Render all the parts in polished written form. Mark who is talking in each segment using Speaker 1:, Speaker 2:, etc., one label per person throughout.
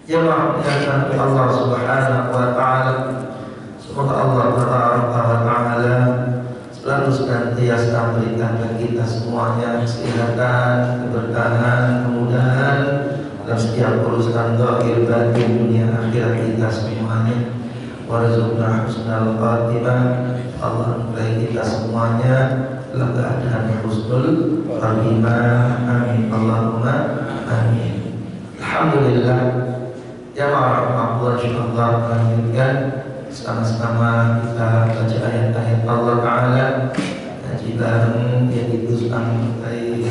Speaker 1: Jemaah yang Allah Subhanahu wa taala, semoga Allah Taala selalu senantiasa berikan bagi kita semuanya kesehatan, keberkahan, kemudahan dalam setiap urusan zahir batin dunia akhirat kita semuanya. Warzuqna husnal khatimah. Allah memberi kita semuanya dalam keadaan husnul khatimah. Amin Allahumma amin. Alhamdulillah. Jamaah rahmatullah insyaallah melanjutkan sama-sama kita baca ayat-ayat Allah Ta'ala. Kaji bareng yaitu sampai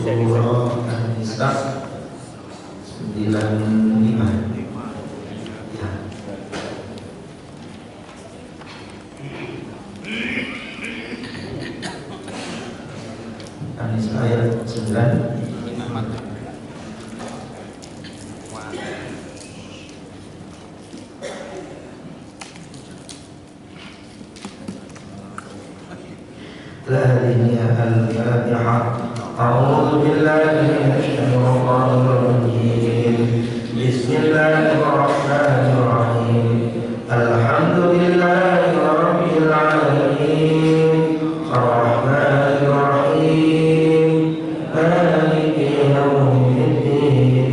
Speaker 1: surah An-Nisa 95. Ya. An-Nisa ayat 9. الفاتحة. أعوذ بالله من الشيطان الرجيم. بسم الله الرحمن الرحيم. الحمد لله رب العالمين الرحمن الرحيم مالك يوم الدين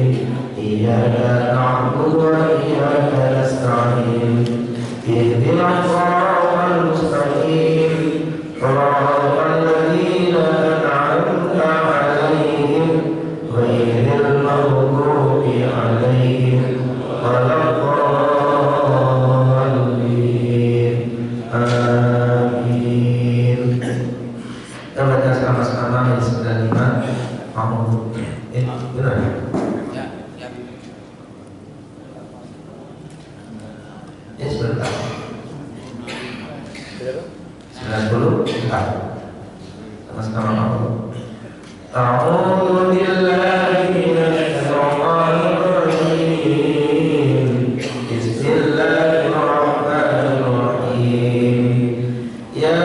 Speaker 1: إياك نعبد وإياك نستعين اهدنا الصراط المستقيم صراط الذين أنعمت عليهم غير المغضوب عليهم ولا الضالين. Amin. Kita baca sama-sama ayat 95. Benar? Ya sebentar. 94. Sama-sama mau. A'udzu billahi minasy syaithanir rajim. Bismillahirrahmanirrahim. Ya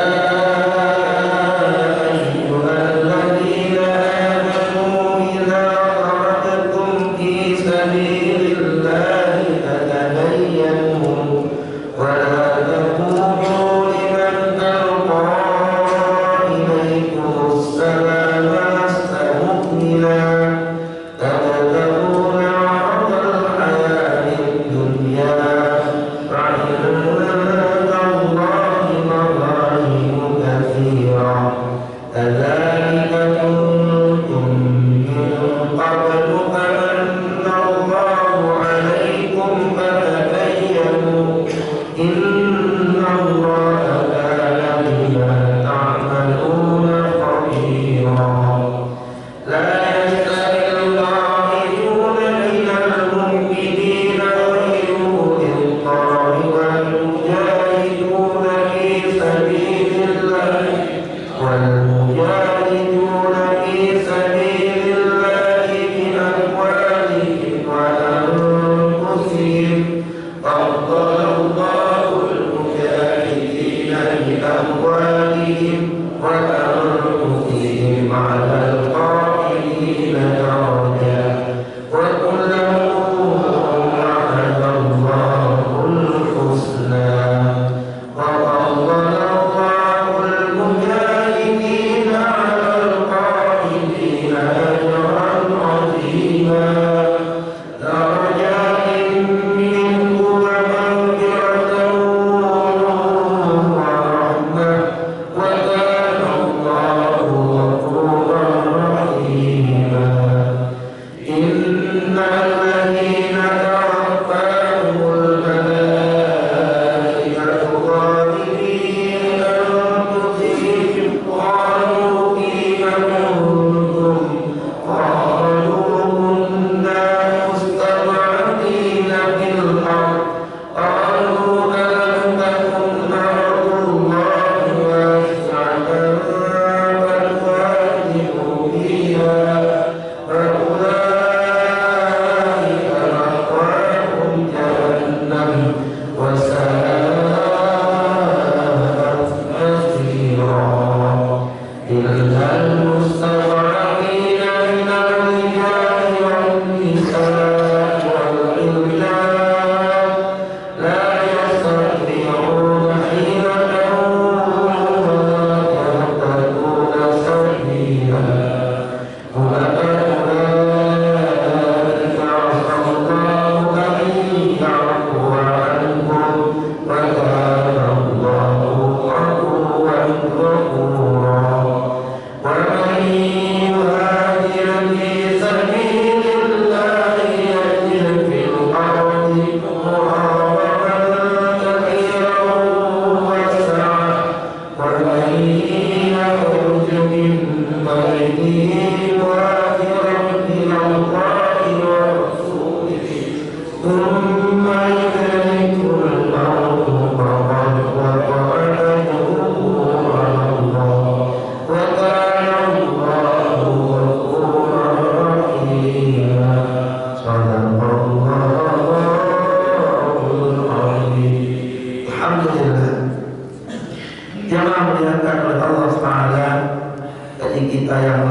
Speaker 1: ayyuhalladzina amanu idza darabtum fi sabilillahi fatabayyanu wa la taqulu liman alqa ilaykum as-salama lasta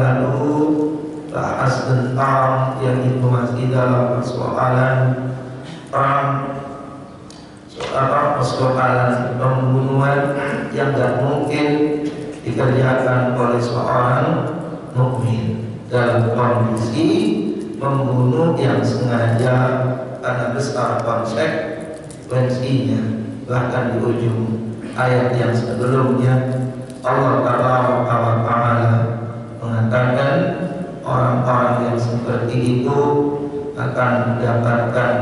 Speaker 1: lalu bahas tentang yang itu masih dalam persoalan perang, persoalan pembunuhan yang tidak mungkin dikerjakan oleh seorang mukmin dalam kondisi membunuh yang sengaja karena besar konsekuensinya. Bahkan di ujung ayat yang sebelumnya Allah Ta'ala mengatakan orang-orang yang seperti itu akan mendapatkan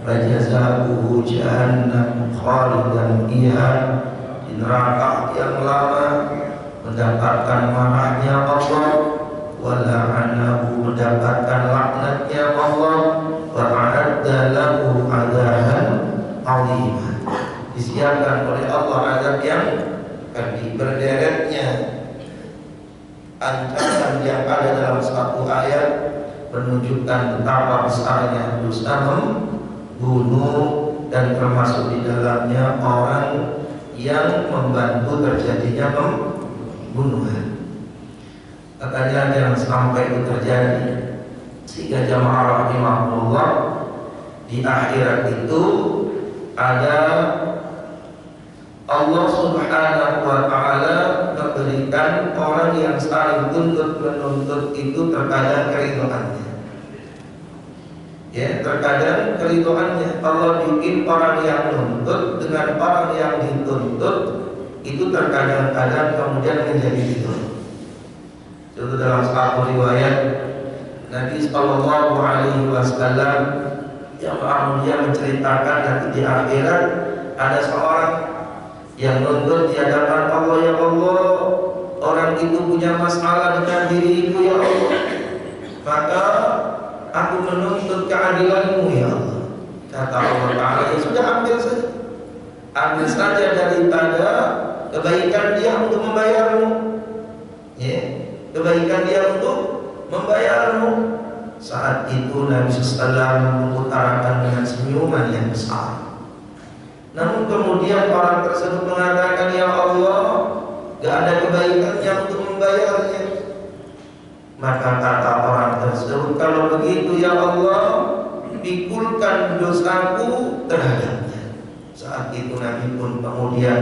Speaker 1: jazaa'uhu jahannam khalidan fiha, di neraka yang lama, mendapatkan marahnya Allah, wa la'anahu, mendapatkan laknatnya Allah, wa a'adda lahu 'adzaban 'azima, disiapkan oleh Allah azab yang akan berderetnya ancaman yang ada dalam satu ayat menunjukkan betapa besarnya dosa membunuh dan termasuk di dalamnya orang yang membantu terjadinya pembunuhan. Makanya jangan sampai itu terjadi, sehingga jamaah rahimahullah di akhirat itu ada Allah Subhanahu wa Ta'ala memberikan orang yang saling tuntut menuntut itu terkadang keridhoannya. Ya, terkadang keridhoannya Allah bikin orang yang nuntut dengan orang yang dituntut itu terkadang-kadang kemudian menjadi ridho. Itu dalam satu riwayat Nabi Sallallahu Alaihi Wasallam yang dia menceritakan nanti di akhirat ada seorang yang nuntut di hadapan Allah, ya Allah, orang itu punya masalah dengan diriku ya Allah, maka aku menuntut keadilanmu ya Allah. Kata Allah Ta'ala, ya sudah, ambil saja daripada kebaikan dia untuk membayarmu, ya, kebaikan dia untuk membayarmu. Saat itu Nabi SAW mengutarakan dengan senyuman yang besar. Namun kemudian orang tersebut mengatakan, ya Allah, gak ada kebaikannya untuk membayarnya. Maka kata orang tersebut, kalau begitu ya Allah, pikulkan dosaku terhadapnya. Saat itu Nabi pun kemudian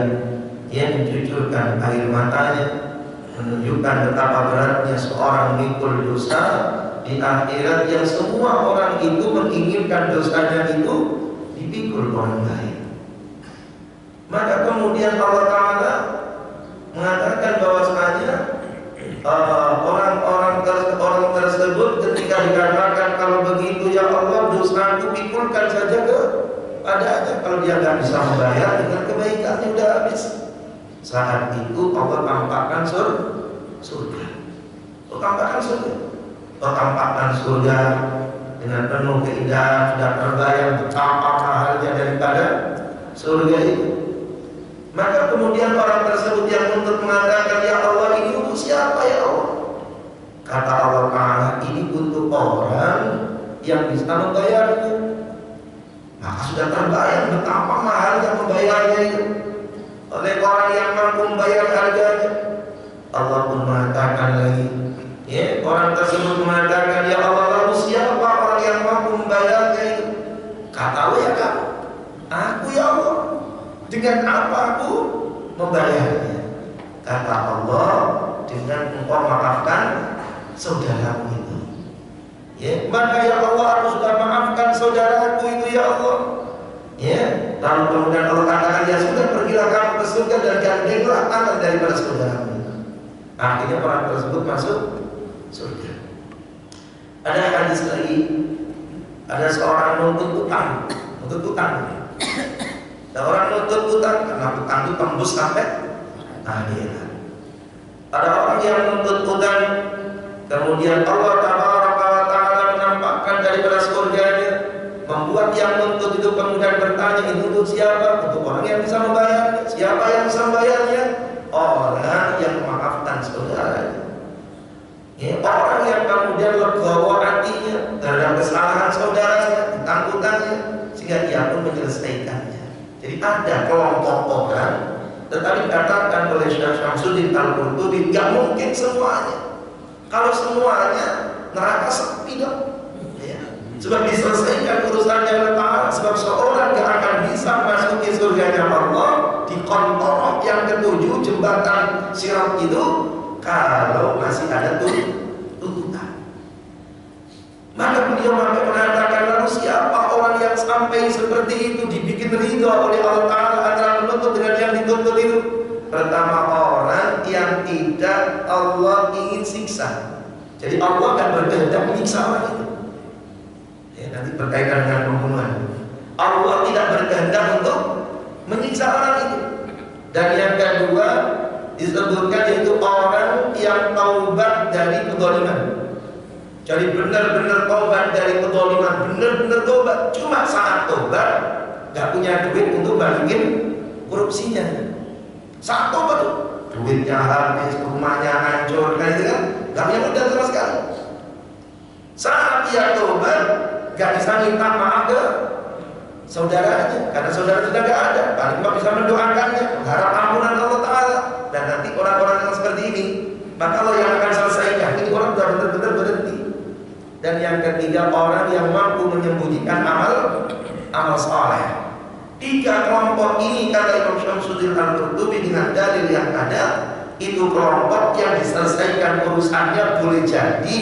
Speaker 1: dia mencucurkan air matanya, menunjukkan betapa beratnya seorang mikul dosa di akhirat yang semua orang itu menginginkan dosanya itu dipikul orang lain. Maka kemudian Allah Ta'ala mengatakan bahwasanya orang tersebut ketika dikatakan kalau begitu ya Allah, dosaku pikulkan saja kepadanya. Kalau dia nggak bisa membayar dengan kebaikannya udah habis. Saat itu Allah tampakkan surga. Tampakkan surga dengan penuh keindahan, sudah terbayang betapa mahalnya daripada surga itu. Maka kemudian orang tersebut yang nuntut mengatakan, ya Allah, ini untuk siapa ya Allah? Kata Allah Ta'ala, ini untuk orang yang bisa membayarnya. Maka sudah terbayang betapa mahalnya membayarnya itu oleh orang yang mampu membayar harganya. Allah pun mengatakan lagi, ya, orang tersebut mengatakan, ya Allah, lalu siapa orang yang mampu membayarnya itu? Kata ya kamu, aku ya Allah. Dengan apa aku membayarnya? Kata Allah, dengan engkau maafkan saudaramu itu. Ya, maka ya Allah, aku sudah maafkan saudaraku itu ya Allah. Ya, lalu kemudian Allah katakan, ya sudah, pergilah kamu ke surga dan gandenglah tangan daripada saudaramu itu. Akhirnya orang tersebut masuk surga. Ada hadis lagi, ada seorang nuntut utang. Ada orang nuntut utang karena utang itu tembus sampai akhirat. Ada orang yang nuntut utang, kemudian Allah Ta'ala menampakkan daripada surganya, membuat yang nuntut itu kemudian bertanya, itu untuk siapa? Untuk orang yang bisa membayarnya. Siapa yang bisa membayarnya? Orang yang memaafkan saudaranya. Ya, orang yang kemudian legowo hatinya terhadap kesalahan saudaranya, utang-utangnya, sehingga ia pun menyelesaikannya. Jadi ada kelompok orang, tetapi dikatakan oleh Syekh Syamsuddin Al-Qurtubi, gak mungkin semuanya. Kalau semuanya neraka sepi dong. Ya. Sebab diselesaikan urusannya oleh Ta'ala. Sebab seorang yang akan bisa masuki surganya Allah di kontorok yang ketujuh jembatan Sirat itu kalau masih ada tuntutan. Maka beliau mengatakan, lalu siapa orang yang sampai seperti itu dibikin ridho oleh Allah Ta'ala antara menuntut dengan yang dituntut itu? Pertama, orang yang tidak Allah ingin siksa. Jadi Allah akan berkehendak menyiksa orang itu. Ya, nanti berkaitan dengan pembunuhan. Allah tidak berkehendak untuk menyiksa orang itu. Dan yang kedua disebutkan yaitu orang yang taubat dari kezaliman. Jadi benar-benar taubat dari kezaliman, benar-benar taubat. Cuma saat taubat nggak punya duit untuk balikin korupsinya. Saat taubat duitnya habis, rumahnya hancur, kan itu kan nggak punya modal sama sekali. Saat dia taubat nggak bisa minta maaf ke saudaranya, karena saudara sudah nggak ada. Paling cuma bisa mendoakannya, mengharap ampunan Allah Ta'ala. Dan nanti orang-orang yang seperti ini, maka Allah yang akan selesaikan. Ini orang sudah benar-benar berhenti. Dan yang ketiga, orang yang mampu menyembunyikan amal saleh. Tiga kelompok ini kata Imam Syamsuddin Al-Qurtubi dengan dalil yang ada, itu kelompok yang diselesaikan urusannya boleh jadi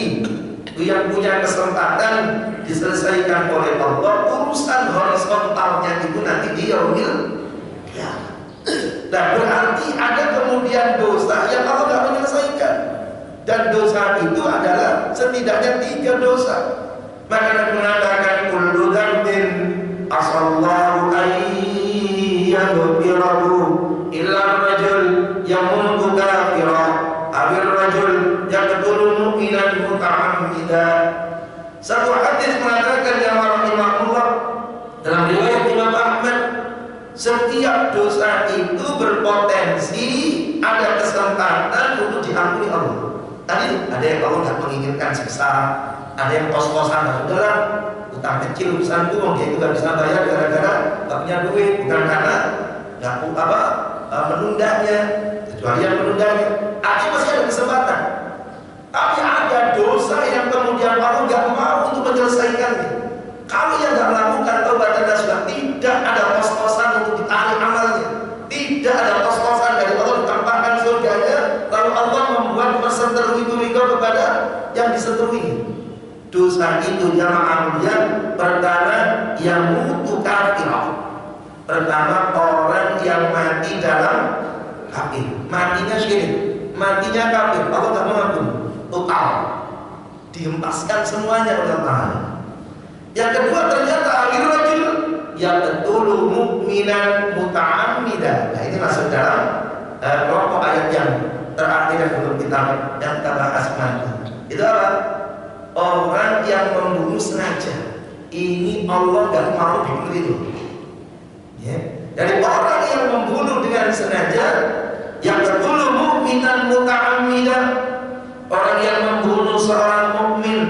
Speaker 1: yang punya kesempatan diselesaikan oleh Allah. Urusan horizontalnya itu nanti di yaumil qiyamah. Nah, berarti ada kemudian dosa yang Allah tidak menyelesaikan. Dan dosa itu adalah setidaknya 3 dosa. Maka Nabi mengatakan kullu dzambin asallahu ayyaghfirahu illa rajul yamutu kafira awil rajul yaqtulu mu'minan muta'ammidan. Satu hadis mengatakan ya rahimahullah dalam riwayat Imam Ahmad, setiap dosa itu berpotensi ada kesempatan untuk diampuni Allah. Tadi ada yang Allah tidak menginginkan siksa, ada yang kos-kosan, udahlah utang kecil urusanku, dia itu nggak bisa bayar gara-gara nggak punya duit, bukan karena nggak menundanya, kecuali yang menundanya. Akhirnya masih ada kesempatan. Tapi ada dosa yang kemudian Allah nggak mau untuk menyelesaikannya. Kalau yang nggak melakukan taubat dan nasuha, tidak ada kos-kosan untuk ditarik amalnya, tidak ada kos-kosan dari Allah ditampakkan surganya, lalu Allah membuat perseteru itu ridho kepada yang diseteruinya. Dosa itu jamaah yang pertama yang mutu kafirah. Pertama, orang yang mati dalam kafir, matinya syirik, matinya kafir, Allah tak mengampuni, total dihempaskan semuanya oleh Allah. Yang kedua, ternyata akhir rajul yang betul mukminan muta'ammidan. Nah, ini masuk dalam kelompok ayat yang terakhir yang belum kita bahas nanti. Itu apa? Orang yang membunuh sengaja. Ini Allah gak mau diberi itu. Ya. Dari orang yang membunuh dengan sengaja, yang betul mukminan muta'ammidan, orang yang membunuh seorang mukmin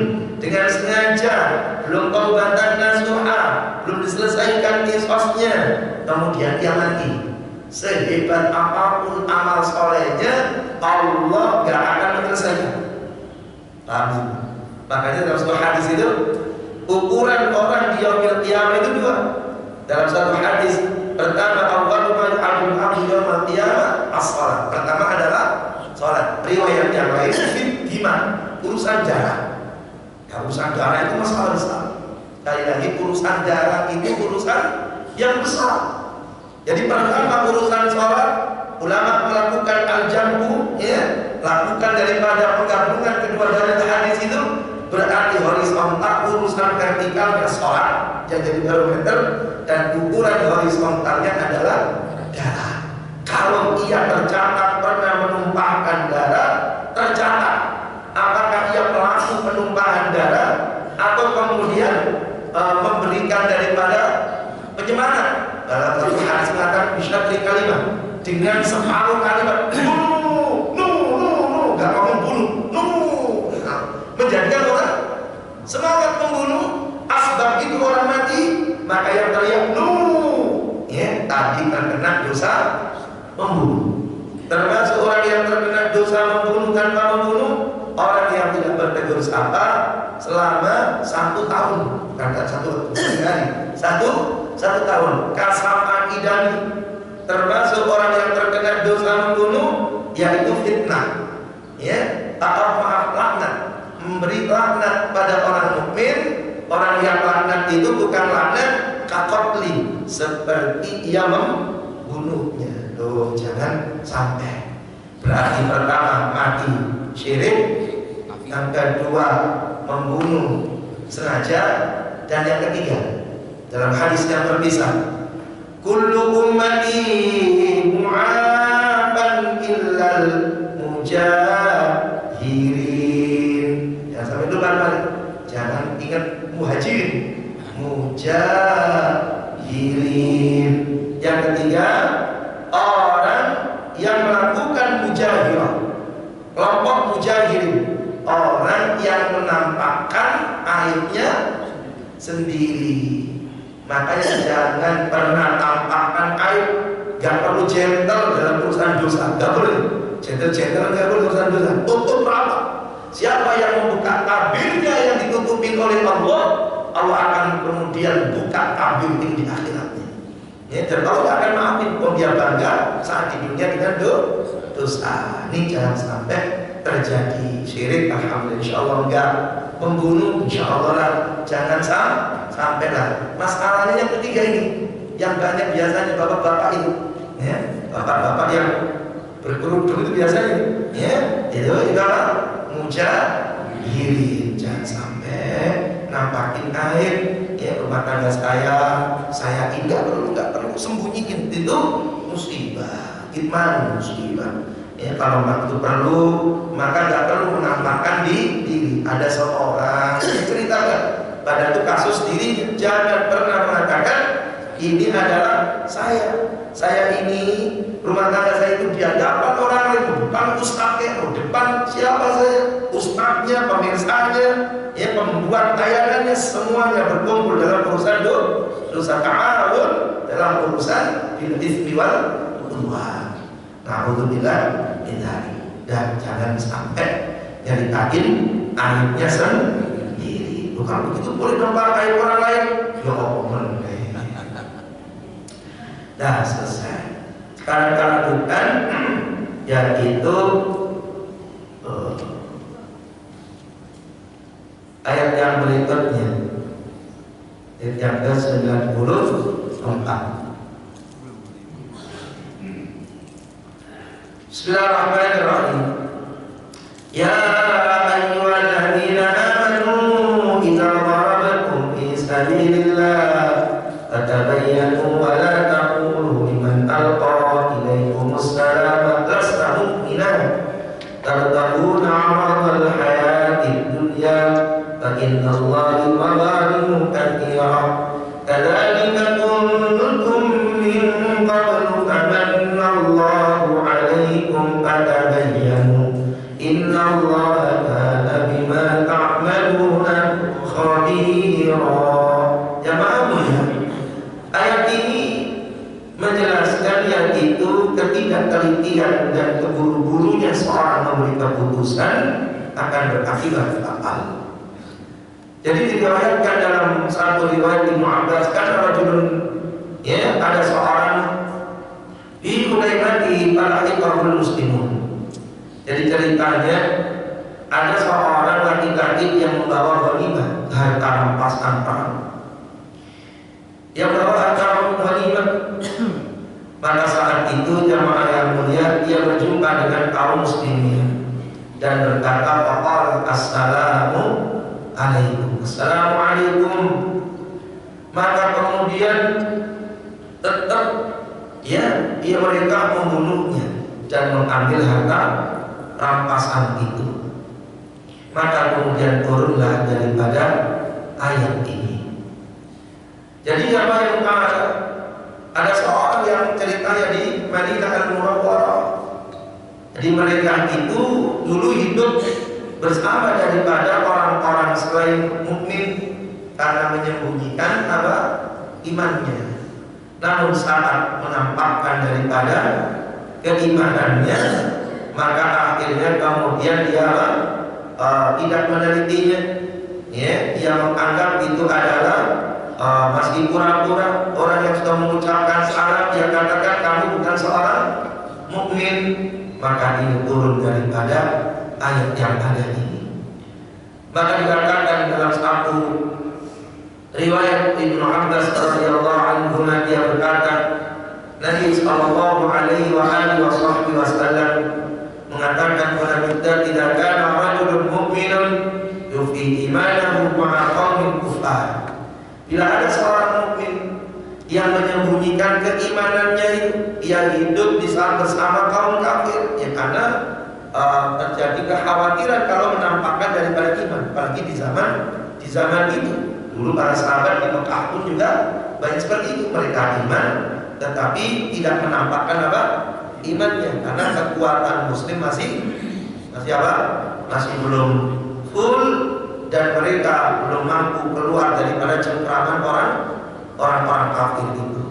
Speaker 1: dengan sengaja, belum taubatan nasuha, belum diselesaikan kisosnya, kemudian dia mati. Sehebat apapun amal solehnya, Allah gak akan menyelesaikan. Paham? Makanya dalam sebuah hadis itu, ukuran orang di yaumil qiyamah itu 2. Dalam satu hadis, pertama awwalu ma ya'budu abdu yaumil qiyamah as-shalah. Pertama adalah salat. Riwayat yang lain iman, urusan darah. Ya, urusan darah itu masalah besar. Sekali lagi, urusan darah itu urusan yang besar. Jadi pertama urusan sholat, ulama melakukan al-jam'u, ya, lakukan daripada penggabungan kedua dalil hadis itu, berarti horizontal urusan vertikalnya sholat yang jadi barometer, dan ukuran horizontalnya adalah darah. Kalau ia tercatat pernah menumpahkan darah, tercatat apakah ia pelaku penumpahan darah atau kemudian memberikan daripada penyemaran. Dalam satu hadis mengatakan bisyadri kalimat, dengan separuh kalimat gak ngomong bunuh, menjadikan orang semangat membunuh. Asbab itu orang mati, maka yang teriak ya, tadi terkena dosa membunuh. Termasuk orang yang terkena dosa membunuh tanpa membunuh, orang yang tidak bertegur sapa selama 1 tahun, bukan 1 hari, 1 tahun. Kasama idani, termasuk orang yang terkena dosa membunuh, yaitu fitnah. Ya, atau maaf laknat, memberi laknat pada orang mukmin. Orang yang laknat itu bukan laknat kakotli, seperti ia membunuhnya. Loh, jangan sampai. Berarti pertama mati syirik, yang kedua membunuh sengaja, dan yang ketiga dalam hadis yang terpisah, kullu ummati mu'aban illal mujahirin. Jangan sampai lupa balik. Jangan ingat muhajirin, mujahirin. Yang ketiga, orang yang melakukan mujahirah, kelompok mujahirin, orang yang menampakkan aibnya sendiri. Makanya jangan pernah tampakkan aib. Gak perlu gentle dalam urusan dosa, gak boleh. Gentle gak boleh urusan dosa. Tutup rapat. Siapa yang membuka tabirnya yang ditutupin oleh Allah, Allah akan kemudian buka tabir ini di akhiratnya. Ya, dan Allah akan maafin. Kalau dia bangga saat di dunia dengan dosa. Ini jangan sampai terjadi. Syirik, alhamdulillah, insya Allah enggak. Membunuh, insya Allah lah. Jangan sampai lah. Masalahnya yang ketiga ini, yang banyak biasanya bapak-bapak itu, ya, bapak-bapak yang berkerudung itu biasanya, ya, itu ibarat mujahirin. Jangan sampai nampakin aib, ya, rumah tangga saya nggak perlu sembunyiin, itu musibah, itman musibah. Ya, kalau itu perlu, maka nggak perlu menampakkan diri. Ada seorang yang ceritakan, pada itu kasus diri, jangan pernah mengatakan ini adalah saya ini rumah tangga saya itu di hadapan orang lain, depan ustaznya, depan siapa saya, ustaznya, pemirsanya, ya, pembuat tayangannya, semuanya berkumpul dalam urusan dosa ta'awun, dalam urusan bil itsmi wal udwan. Na'udzubillah min dzalik. Dan jangan sampai nyeritain aibnya sendiri. Bukan begitu, boleh dong aib orang lain. Ya Allah. Dah selesai. Sekarang kita lakukan yaitu ayat yang berikutnya, ayat yang ke-94. Bismillahirrahmanirrahim. Ya ayyuhalladzina amanu idza darabtum fi sabilillah fatabayyanu wa la taqulu liman alqa ilaykumus salama lasta mu'minan tabtaghuna 'aradal hayatid dunya fa innallaha maghanimun katsira kadzalika kuntum min qablu famanna Allahu 'alaikum fatabayyanu innallaha kana bima ta'maluna khabira. Ayat ini menjelaskan yaitu ketidaktelitian dan keburu-burunya seorang memberi keputusan akan berakibat fatal. Jadi diriwayatkan dalam satu riwayat Ibnu Abbas, kan rajulun, ya, ada seorang di Hudaybiyah para ikhwahul muslimun. Jadi ceritanya ada seorang laki-laki yang membawa ghanimah, harta rampasan perang. Yang membawa harta ghanimah. Pada saat itu jamaah yang mulia, dia berjumpa dengan kaum muslimin dan berkata, "Faqala assalamu alaikum." Assalamualaikum. Maka kemudian tetap, ya, dia mereka membunuhnya dan mengambil harta rampasan itu. Maka kemudian turunlah daripada ayat ini. Jadi apa yang ada seorang yang ceritanya di Madinah Al-Munawwarah. Jadi mereka itu dulu hidup bersama daripada orang-orang selain mukmin karena menyembunyikan apa? Imannya. Namun saat menampakkan daripada keimanannya, maka akhirnya kemudian dia tidak menelitinya, ya, yang menganggap itu adalah masih pura-pura. Orang yang sudah mengucapkan syarat yang katakan kamu bukan seorang mukmin, maka ini turun daripada ayat yang ada ini. Maka dikatakan dalam satu riwayat Ibnu Abbas radhiyallahu anhu, dia berkata, Nabi sallallahu alaihi wasallam mengatakan kepada kita, tidak kana rajulun mu'minun yufi imanahu ma'a qaumin kufar. Bila ada seorang mukmin yang menyembunyikan keimanannya itu, ia hidup di saat bersama kaum kafir, ya karena terjadi kekhawatiran kalau menampakkan daripada iman, apalagi di zaman itu. Dulu para sahabat di Mekah pun juga banyak seperti itu, mereka iman tetapi tidak menampakkan apa? Imannya, karena kekuatan muslim masih belum full, dan mereka belum mampu keluar daripada cengkraman orang-orang kafir itu.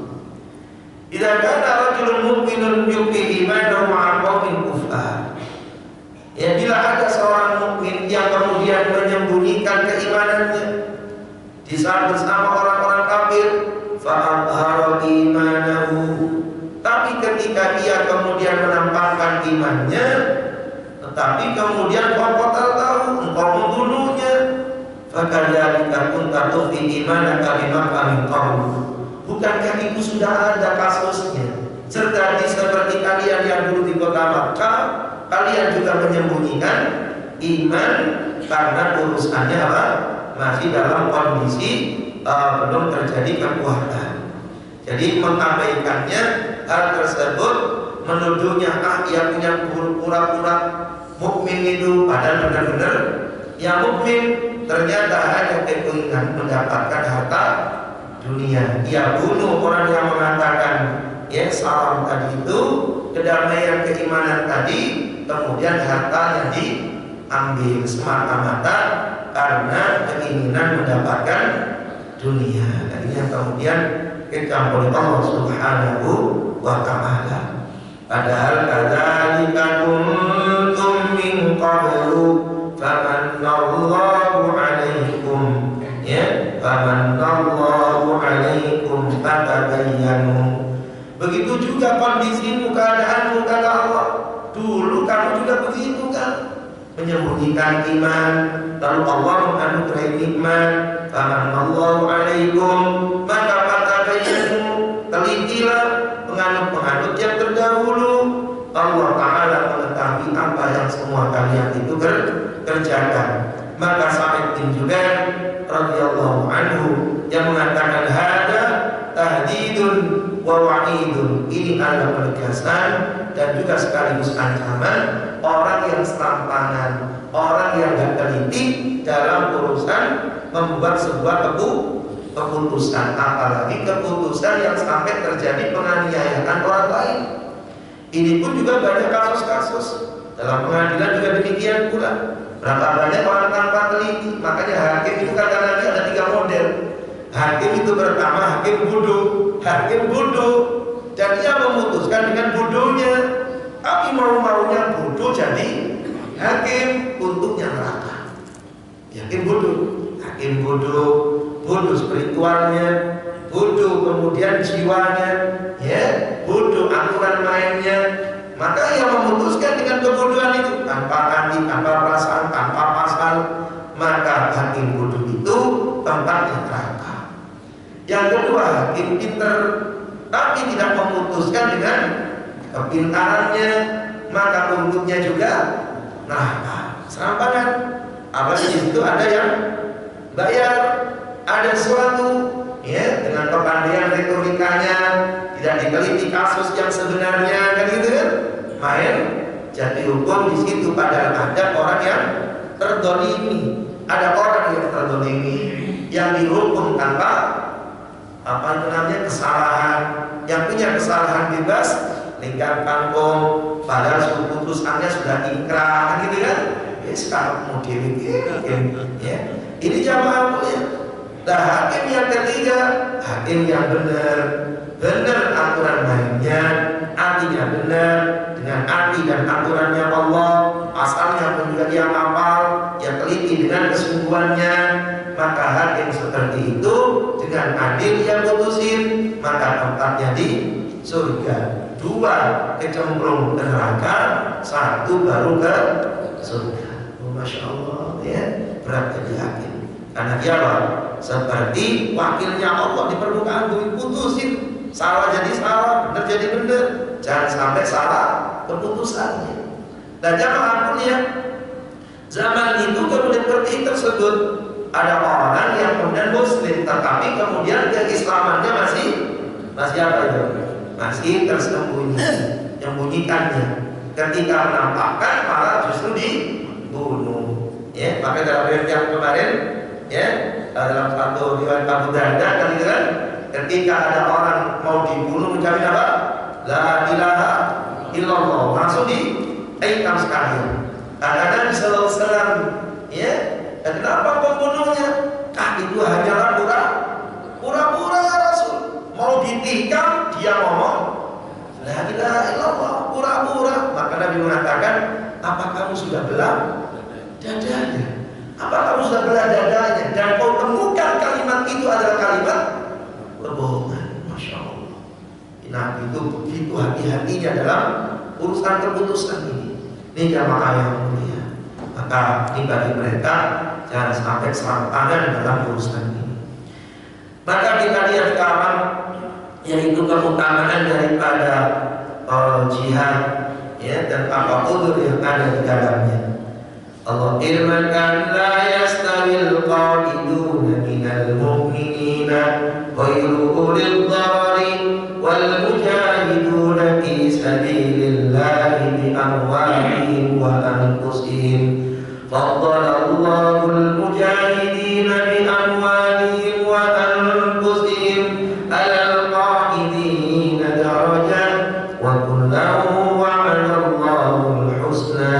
Speaker 1: Idza kana rajulun mu'minun yuqi imanahu ma'a qaumin kufar. Ya, bila ada seorang mukmin yang kemudian menyembunyikan keimanannya di saat bersama orang-orang kafir, fa'adhara imanahu, tapi ketika ia kemudian menampakkan imannya, tetapi kemudian engkau tahu engkau membunuhnya, fakadzalika kunta tufi imanaka bimaqamin qaum. Bukankah itu sudah ada kasusnya? Terjadi seperti kalian yang dulu di kota Makkah, kalian juga menyembunyikan iman karena urusannya apa? Masih dalam kondisi belum terjadi kekuatan. Jadi mengabaikannya hal tersebut, menuduhnya ia punya pura-pura mukmin itu, padahal benar-benar yang mukmin ternyata hanya keinginan mendapatkan harta dunia. Ia bunuh orang yang mengatakan ya salam tadi itu, kedamaian keimanan tadi, kemudian hartanya diambil semata-mata karena keinginan mendapatkan dunia. Dan ini yang kemudian dicampuri Allah Subhanahu wa ta'ala. Padahal kadzalika kuntum min qablu famannallahu 'alaikum, ya, famannallahu 'alaikum fatabayyanu. Begitu juga kondisimu, keadaanmu, kata Allah. Dulu kamu juga begitu kan, menyembunyikan iman, lalu Allah menganugerahi nikmat, famannallahu 'alaikum, maka fatabayyanu, telitilah penganut-penganut yang terdahulu. Allah Ta'ala mengetahui apa yang semua kalian itu kerjakan. Maka Sa'id bin Jubair radhiyallahu anhu yang mengatakan hada tahdidun wa wa'idun, ini adalah penegasan dan juga sekaligus ancaman orang yang serampangan, orang yang tidak teliti dalam urusan membuat sebuah keputusan, apalagi keputusan yang sampai terjadi penganiayaan orang lain. Ini pun juga banyak kasus-kasus dalam pengadilan juga demikian pula. Berapa banyak orang tanpa teliti. Makanya hakim itu kata Nabi ada 3 model. Hakim itu pertama hakim bodoh, dan dia memutuskan dengan bodohnya. Tapi mau-maunya bodoh jadi hakim, untuknya neraka. Hakim bodoh, bodoh spiritualnya, bodoh kemudian jiwanya, ya, bodoh aturan mainnya. Maka ia memutuskan dengan kebodohan itu, tanpa hati, tanpa perasaan, tanpa pasal. Maka hakim bodoh itu tempatnya neraka. Yang kedua, hakim pinter tapi tidak memutuskan dengan kepintarannya, maka untuknya juga neraka, serampangan. Apalagi di situ ada yang bayar, ada sesuatu, ya, dengan kepandaian retorikanya, tidak diteliti kasus yang sebenarnya, kan gitu kan? Main jadi hukum di situ, padahal ada orang yang terdolimi, ada orang yang terdolimi yang dihukum tanpa kesalahan, yang punya kesalahan bebas lingkar kangkung, padahal putusannya sudah inkrah, kan gitu kan? Ya sekarang mau ya. Ini jamaah mulia. Nah, hakim yang ketiga, hakim yang benar, benar aturan mainnya, artinya benar dengan arti dan aturannya Allah, asalnya pun juga dia hafal, dia teliti dengan kesungguhannya, maka hakim seperti itu dengan adil dia putusin, maka tempatnya di surga. 2 kecemplung ke neraka, 1 baru ke surga. Masya Allah ya, berat jadi hakim. Karena dia apa? Seperti wakilnya Allah di permukaan bumi, putusin. Salah jadi salah, benar jadi benar. Jangan sampai salah keputusannya. Dan jamaah pun ya, zaman itu kemudian seperti tersebut ada orang yang kemudian muslim, tetapi kemudian keislamannya masih apa itu? Masih tersembunyi, menyembunyikannya. Ketika menampakkan malah justru dibunuh. Ya, maka dalam riwayat yang kemarin, ya, dalam satu riwayat Abu Darda kan, ketika ada orang mau dibunuh menjadi apa? La ilaha illallah, langsung diikam sekalian. Karena Nabi sallallahu alaihi wasallam, ya, dan kenapa pembunuhnya? Itu hanyalah pura-pura ya Rasul. Mau ditikam dia ngomong la ilaha illallah, pura-pura. Maka Nabi mengatakan, apa kamu sudah belah dadanya? Apa kamu sudah belah dadanya? Dan kau temukan kalimat itu adalah kalimat kebohongan. Masya Allah. Nabi itu begitu hati-hatinya dalam urusan keputusan ini. Ini jamaah yang mulia. Maka ini bagi mereka jangan sampai serang tangan dalam urusan ini. Maka kita lihat sekarang, yaitu keutamaan daripada jihad, ya, dan apa udzur yang ada di dalamnya. Allah firmankan, la yastawil qa'iduna minal mu'minina ghairu ulil dharari wal mujahiduna fi sabilillahi bi amwalihim wa anfusihim. Faddala Allahul mujahidina bi amwalihim wa anfusihim alal qa'idina darajat wa kullahu wa'ada Allahul husna.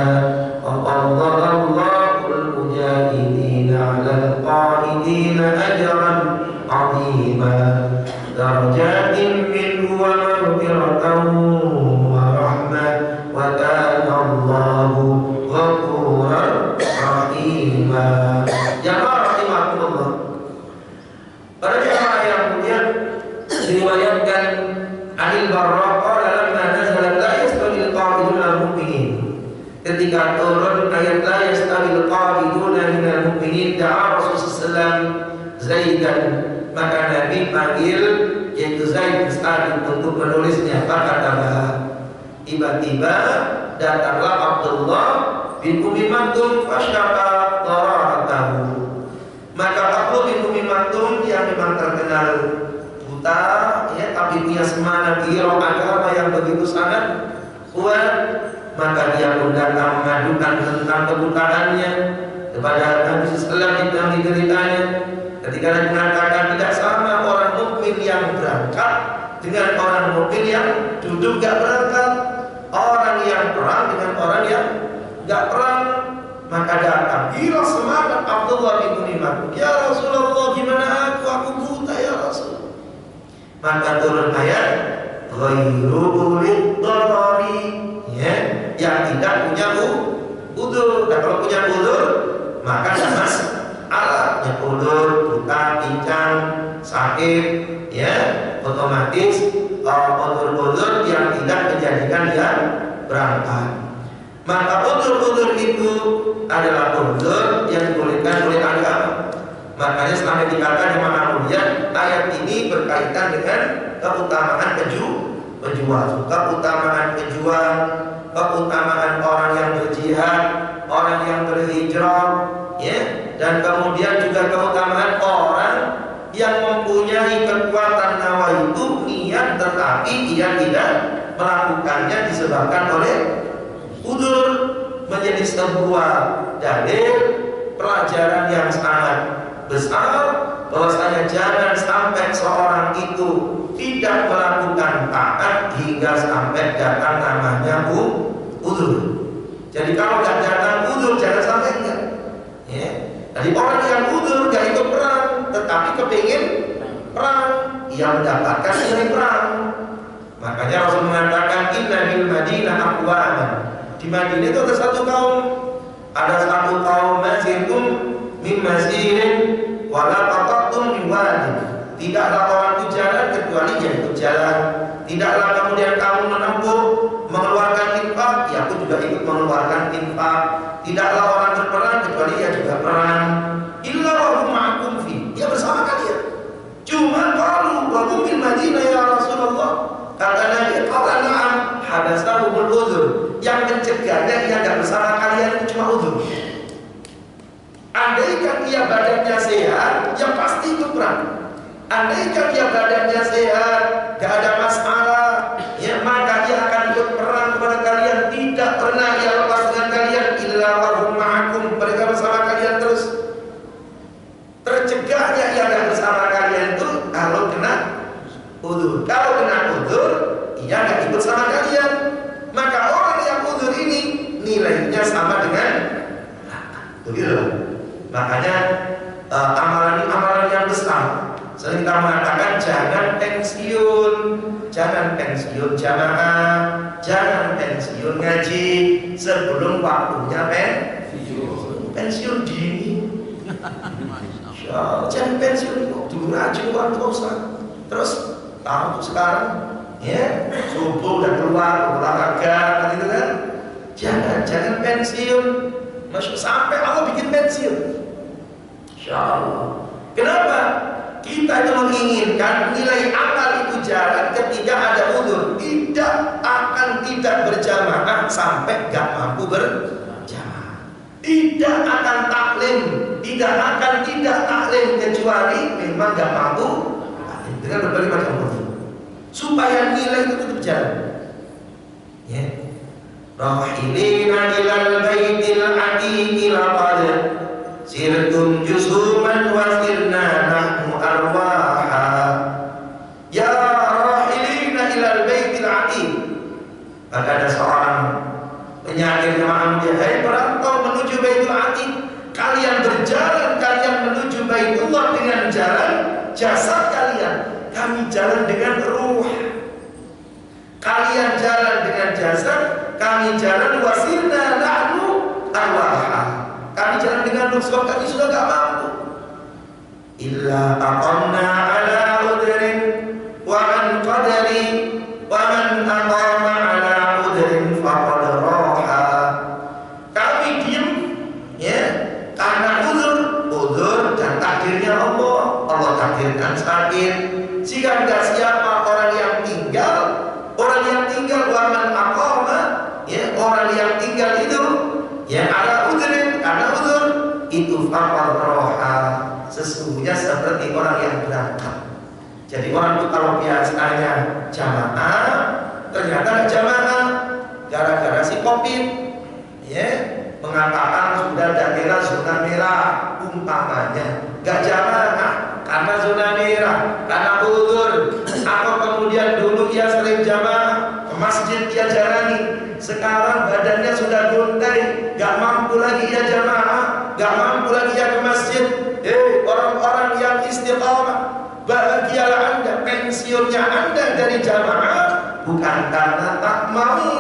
Speaker 1: وفضل الله المجاهدين على القائدين أجرا عظيما درجات منه ومغفرة ورحمة وكان الله غفورا رحيما. Jamaah rahimakumullah. Para jamaah yang mulia, diriwayatkan Anil Barra qala lamma nazalat la yastawil qa'iduna al-mu'minin. Ketika turun ayat la yastawil qa'iduna minal mu'minin, da'a Rasulullah Zaidan, maka Nabi panggil yaitu Zaid bin Sabit untuk menulisnya. Fakataba, tiba-tiba datanglah Abdullah bin Umi Maktum fasyaka daratahu. Maka Abdullah bin Umi Maktum yang memang terkenal buta, ya, tapi punya semangat hero agama yang begitu sangat kuat, maka dia pun datang mengadukan tentang kebutaannya kepada Nabi Sallallahu Alaihi Wasallam. Ketika Nabi mengatakan tidak sama orang mukmin yang berangkat dengan orang mukmin yang duduk gak berangkat, orang yang perang dengan orang yang gak perang, maka datang gila semangat Abdullah bin Umi Maktum, ya Rasulullah, gimana aku buta ya Rasul. Maka turun ayat ghairu ulil dharari, ya, yang tidak punya udzur. Dan kalau punya udzur maka tidak masalah. Punya udzur, buta, pincang, sakit, ya, otomatis udzur-udzur yang tidak menjadikan dia berangkat. Maka udzur-udzur itu adalah udzur yang dibolehkan oleh agama. Makanya selama dikatakan Imam Mulia, ayat ini berkaitan dengan keutamaan pejuang, keutamaan orang yang berjihad, orang yang berhijrah, ya, dan kemudian juga keutamaan orang yang mempunyai kekuatan nawaitu niat tetapi ia tidak melakukannya disebabkan oleh udzur, menjadi sebuah dalil pelajaran yang sangat besar bahwasanya jangan sampai seorang itu tidak melakukan taat hingga sampai datang namanya udzur. Jadi kalau tidak datang udzur jangan sampai enggak. Ya. Jadi orang yang udzur gak ikut perang tetapi kepingin perang, ia mendapatkan nilai perang. Makanya Rasul mengatakan inna bil Madinah aqwaman. Di Madinah itu ada satu kaum, masirkum min masirin wala taqattum min wadin. Tidaklah orang itu jalan kecuali dia ikut jalan. Tidaklah kemudian kamu menempuh mengeluarkan infak, ya aku juga ikut mengeluarkan infak. Tidaklah orang berperang kecuali ia juga perang. Illa wa hum ma'akum fi. Ia bersama kalian. Cuma qalu wa hum bil Madinah ya Rasulullah. Kata Nabi, qala na'am hadasahumul udzur. Yang mencegahnya ia enggak bersama kalian itu cuma udzur. Andaikan ia badannya sehat, ya pasti ikut perang. Andaikan dia badannya sehat, gak ada masalah, ya maka dia akan ikut perang kepada kalian. Tidak pernah ia lepas dengan kalian. Illa wa hum ma'akum. Mereka bersama kalian terus. Tercegahnya ia gak bersama kalian itu kalau kena udzur. Kalau kena udzur, ia gak ikut sama kalian. Maka orang yang udzur ini nilainya sama dengan begitu. Makanya amalan yang besar. Sering kita mengatakan jangan pensiun jamaah, jangan pensiun ngaji sebelum waktunya pensiun dini. Jangan pensiun dulu rajin orang tua Ustaz. Terus tahu sekarang ya subuh udah keluar olahraga gitu kan. Jangan pensiun. Masuk sampai Allah bikin pensiun. Insyaallah. Kenapa? Kita itu menginginkan nilai amal itu jalan ketika ada udzur. Tidak berjamaah sampai gak mampu berjamaah. Tidak akan taklim kecuali memang gak mampu dengan berbagai macam udzur. Supaya nilai itu tetap jalan. Ya. Rahilina ilal baitil atiqi laqad sirtum jusuman wa sirna nahnu arwaha. Ya rahilina ilal baitil atiq. Maka ada seorang penyair jemaah dia, hai perantau menuju Baitul Atiq, kalian berjalan, kalian menuju Baitullah dengan jalan jasad kalian, kami jalan dengan ruh. Kalian jalan dengan jasad, kami jalan wasirna nahnu arwaha. Kami jalan dengan ruh sebab kami sudah gak mampu. Illa aqamna ala udrin wa man qadari wa man aqama ala udrin faqad raha. Kami diam ya karena udzur dan takdirnya Allah. Allah takdirkan sakit. Jika enggak siapa orang yang tinggal wa man aqama ya orang yang tinggal itu ya ala udrin karena udzur itu faqad raha. Sesungguhnya seperti orang yang berangkat. Jadi orang itu kalau biasanya jamaah, ternyata jamaah gara-gara si Covid, ya mengatakan sudah daerah zona merah umpamanya, gak jamaah karena zona merah, karena udzur, atau kemudian dulu ia sering jamaah ke masjid dia jalani, sekarang badannya sudah gontai, gak mampu lagi ia jamaah, gak mampu lagi ia ke masjid. Orang-orang yang istiqamah, bahagialah Anda, pensiunnya Anda dari jamaah bukan karena tak mau,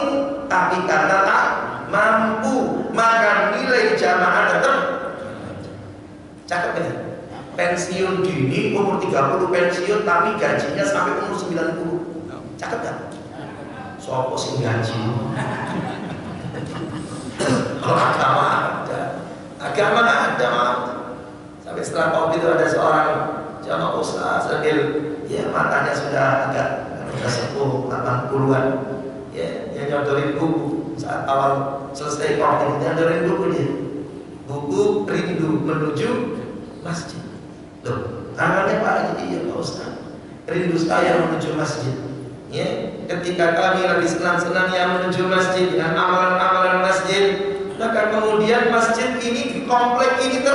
Speaker 1: tapi karena tak mampu. Maka nilai jamaah tetap cakep ya. Pensiun dini umur 30 pensiun, tapi gajinya sampai umur 90. Cakep kan? Sopo sing gaji? Kalau agama ada. Sampai setelah Covid itu ada seorang jamaah Ustaz sambil ya matanya sudah agak sepuh 80-an ya, yang nyodorin buku saat awal selesai Covid, nyodorin buku dia, buku Rindu Menuju Masjid. Loh, tangannya Pak Haji, iya Pak Ustaz, rindu saya menuju masjid ya, ketika kami lagi senang-senangnya menuju masjid dengan amalan-amalan masjid, maka kemudian masjid ini di komplek ini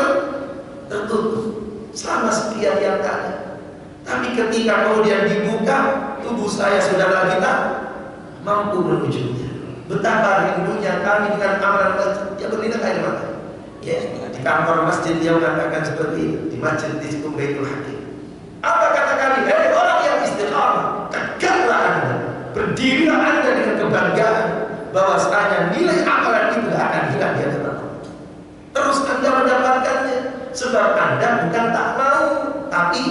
Speaker 1: tertutup selama sekian yang ada. Tapi ketika kemudian dibuka, tubuh saya sudah lagi tak mampu menujunya. Betapa rindunya kami dengan amalan masjid. Ya bernilai air mata. Ya, di kantor masjid dia mengatakan seperti itu, di masjid di Baitul Hakim. Apa kata kami? Hei orang yang berdirilah Anda dengan kebanggaan bahwasanya nilai amalan itu tidak akan hilang di hadapan Allah. Terus Anda mendapatkannya sebab Anda bukan tak mau, tapi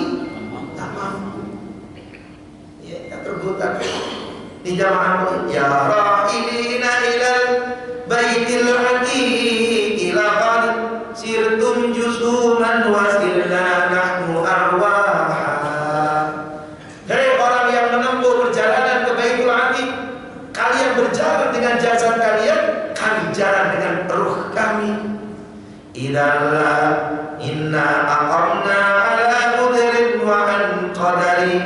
Speaker 1: tak mampu. Ya, terbuka di jamaah ya ra'ilina ilal baitil atiq ila qad sirtum jusuman wa sirna nahnu arwaha. Hei orang yang menempuh perjalanan ke Baitul Atiq, kalian berjalan dengan jasad kalian, kami jalan dengan ruh kami. Idalla inna aqamna ala qadrin wa an qadari,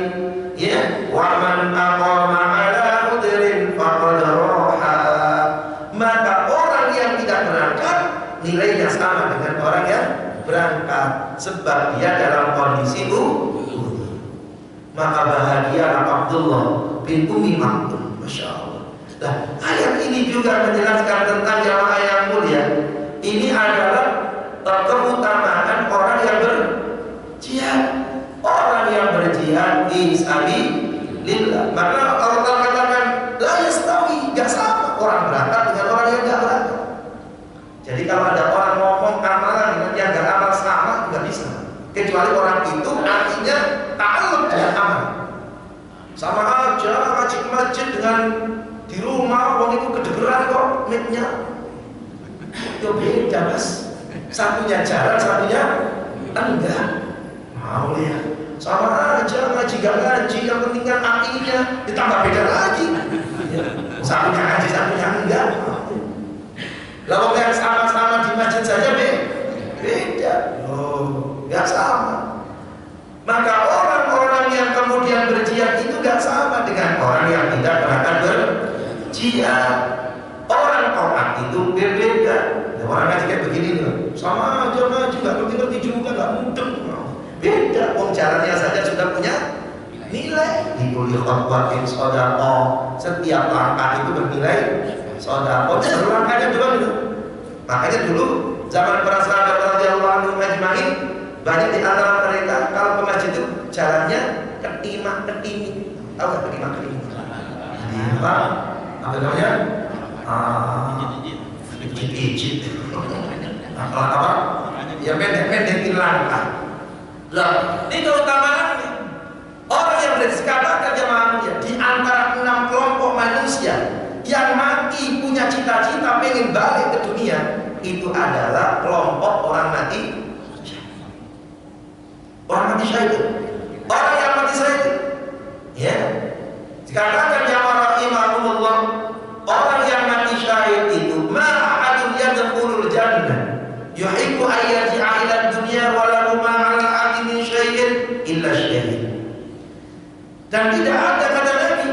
Speaker 1: ya, wa man aqama ala qadrin faqad raha. Maka orang yang tidak berangkat nilainya sama dengan orang yang berangkat, sebab dia dalam kondisi maka bahagialah Abdullah bin Ummi Maktum. Masya Allah. Nah, ayat ini juga menjelaskan tentang jamaah yang mulia. Ini adalah keutamaan orang yang berjihad. Orang yang berjihad fi sabilillah. Maka Allah katakan la yastawi, gak sama orang berangkat dengan orang yang gak berangkat. Jadi kalau ada orang ngomong amalan dengan yang gak amal sama, gak bisa. Kecuali orang itu artinya ta'alluq dengan amal. Sama aja ngaji ke masjid dengan di rumah, orang itu kedengeran kok mic-nya. Itu beda mas. Satunya jalan, satunya enggak. Mau ya. Sama aja ngaji gak ngaji, yang penting kan artinya ditambah beda lagi. Satunya ngaji, satunya enggak. Lalu yang sama-sama di masjid saja beda. Oh, gak sama. Maka orang-orang yang kemudian berjihad itu gak sama dengan orang yang tidak berangkat berjihad. Orang itu berbeda. Ya, orang ngaji kayak begini loh. Sama aja ngaji, gak ngerti-ngerti juga, gak mudeng. Beda, jalannya saja sudah punya nilai. Di kulli khatwatin shadaqah. Setiap langkah itu bernilai shadaqah. Langkahnya doang itu. Makanya dulu zaman para sahabat radhiyallahu anhum ajmain, banyak di antara mereka kalau ke masjid itu jalannya ketimak-ketimik. Tahu nggak ketimak-ketimik? Apa namanya? Ijit-ijit. Apa? Ya pendek-pendekin langkah. Lah, ini keutamaannya. Orang yang bersekatakan jamaahnya di antara 6 kelompok manusia yang mati punya cita-cita pengen balik ke dunia, itu adalah kelompok orang mati. Orang mati syahid. Orang yang mati syahid. Ya. Dikatakan ya rahimahumullah, orang yang mati syahid itu ma'adun yadkhulul jannah yuhibbu ayyarji'a ila dunya wa lahu ma 'ala al-'abdi min syai'in illa syahid. Dan tidak ada kata Nabi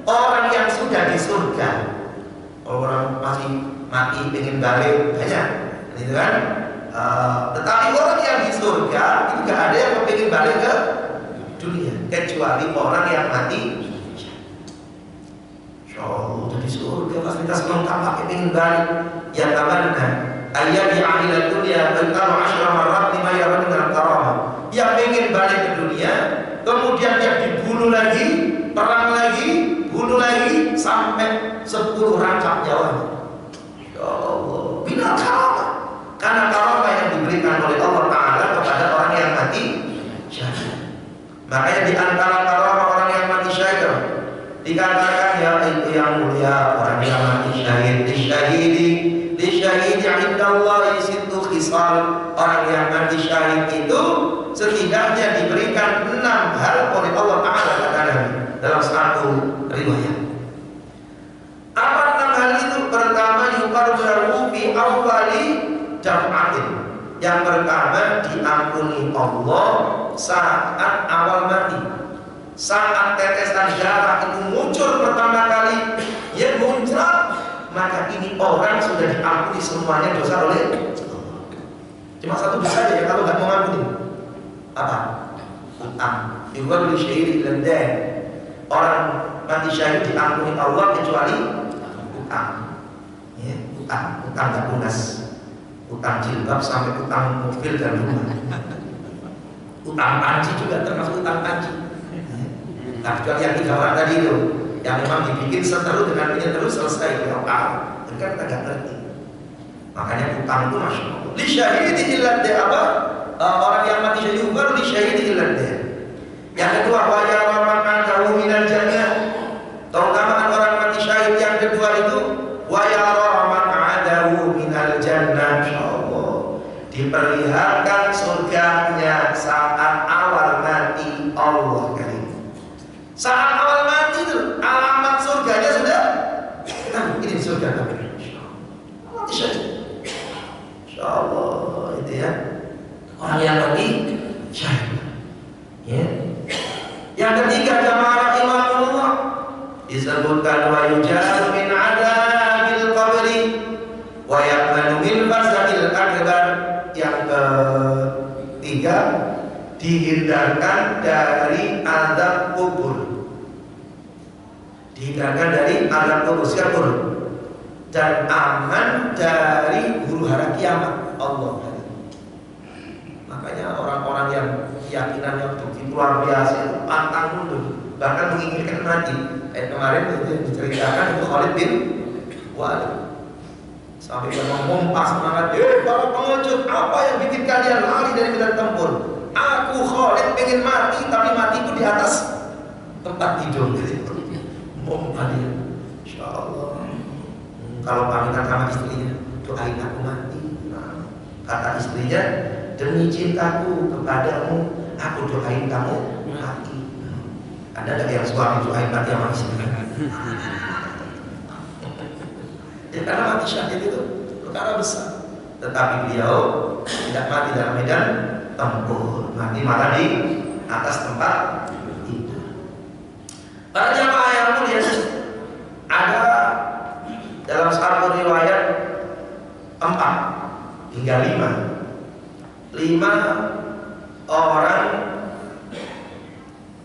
Speaker 1: orang yang sudah di surga. Orang masih mati pengen balik banyak, gitu kan? Tetapi orang yang di surga itu gak ada yang pengen balik ke dunia kecuali orang yang mati. Insyaallah di surga fasilitas lengkap pakai pengen balik. Ya tamanna ayat di akhirat dunia bentaru asyra marrat lima yaran dengan karamah. Yang pengen balik ke dunia, kemudian dia dibunuh lagi, perang lagi, bunuh lagi sampai 10 rangkap nyawanya. Ya Allah, bina karamah. Karena karamah yang diberikan oleh Allah Ta'ala kepada orang yang mati syahid. Makanya di antara karamah orang yang mati syahid dikatakan ya itu yang mulia orang yang mati syahid. Disyahidi indallahi sittu khisal. Orang yang mati syahid itu setidaknya diberikan 6 hal oleh Allah Ta'ala dalam satu riwayat. Apa 6 hal itu? Pertama, yuqarru fi awwali daf'atin. Yang pertama, diampuni Allah saat awal mati. Saat tetesan darah itu muncul pertama kali, ya muncrat, maka ini orang sudah diampuni semuanya dosa oleh Allah. Cuma satu dosa aja ya kalau nggak mau ngampuni. Apa? Utang. Yuqarru li syai'in landan. Orang mati syahid diampuni Allah kecuali utang. Ya, utang nggak lunas. Utang jilbab sampai utang mobil dan rumah. Utang panci juga termasuk utang panci. Nah, kecuali yang 3 orang tadi itu, yang memang dibikin seteru dengan penyeteru selesai ya kan kita nggak ngerti. Makanya utang itu masya Allah. Li syahidi illad apa? Orang yang mati syahid baru li syahidi illad. Yang kedua wa yara man adahu minal jannah. Keutamaan orang mati syahid yang kedua itu wa yara man adahu minal jannah. Insyaallah diperlihatkan surganya saat awal mati. Allah karim. Saat awal mati itu alamat surganya sudah ini surga kami. Mati syahid. Insyaallah itu ya. Orang yang mati syahid. Ya. Yang ketiga jamaah rahimahullah disebutkan wa yujar min adabil qabri wa ya'manu min farzil akbar. Yang ketiga dihindarkan dari azab kubur. Dihindarkan dari azab kubur dan aman dari huru hara kiamat. Allah. Makanya orang-orang yang keyakinannya begitu luar biasa itu pantang mundur, bahkan menginginkan mati. Kemarin itu diceritakan itu Khalid bin Walid sampai dia memompas semangat, para pengecut, apa yang bikin kalian lari dari medan tempur? Aku Khalid pengen mati, tapi mati pun di atas tempat tidur. Mompas dia, insyaallah. Kalau pamitan sama istrinya, doain aku mati. Nah, kata istrinya, demi cintaku kepadamu, aku doain kamu mati. Ada nggak yang suami doain mati sama istrinya? Ya, karena mati syahid itu perkara besar. Tetapi beliau tidak mati dalam medan tempur, mati malah di atas tempat itu. Para jamaah yang mulia, ada dalam satu riwayat 4 hingga 5 orang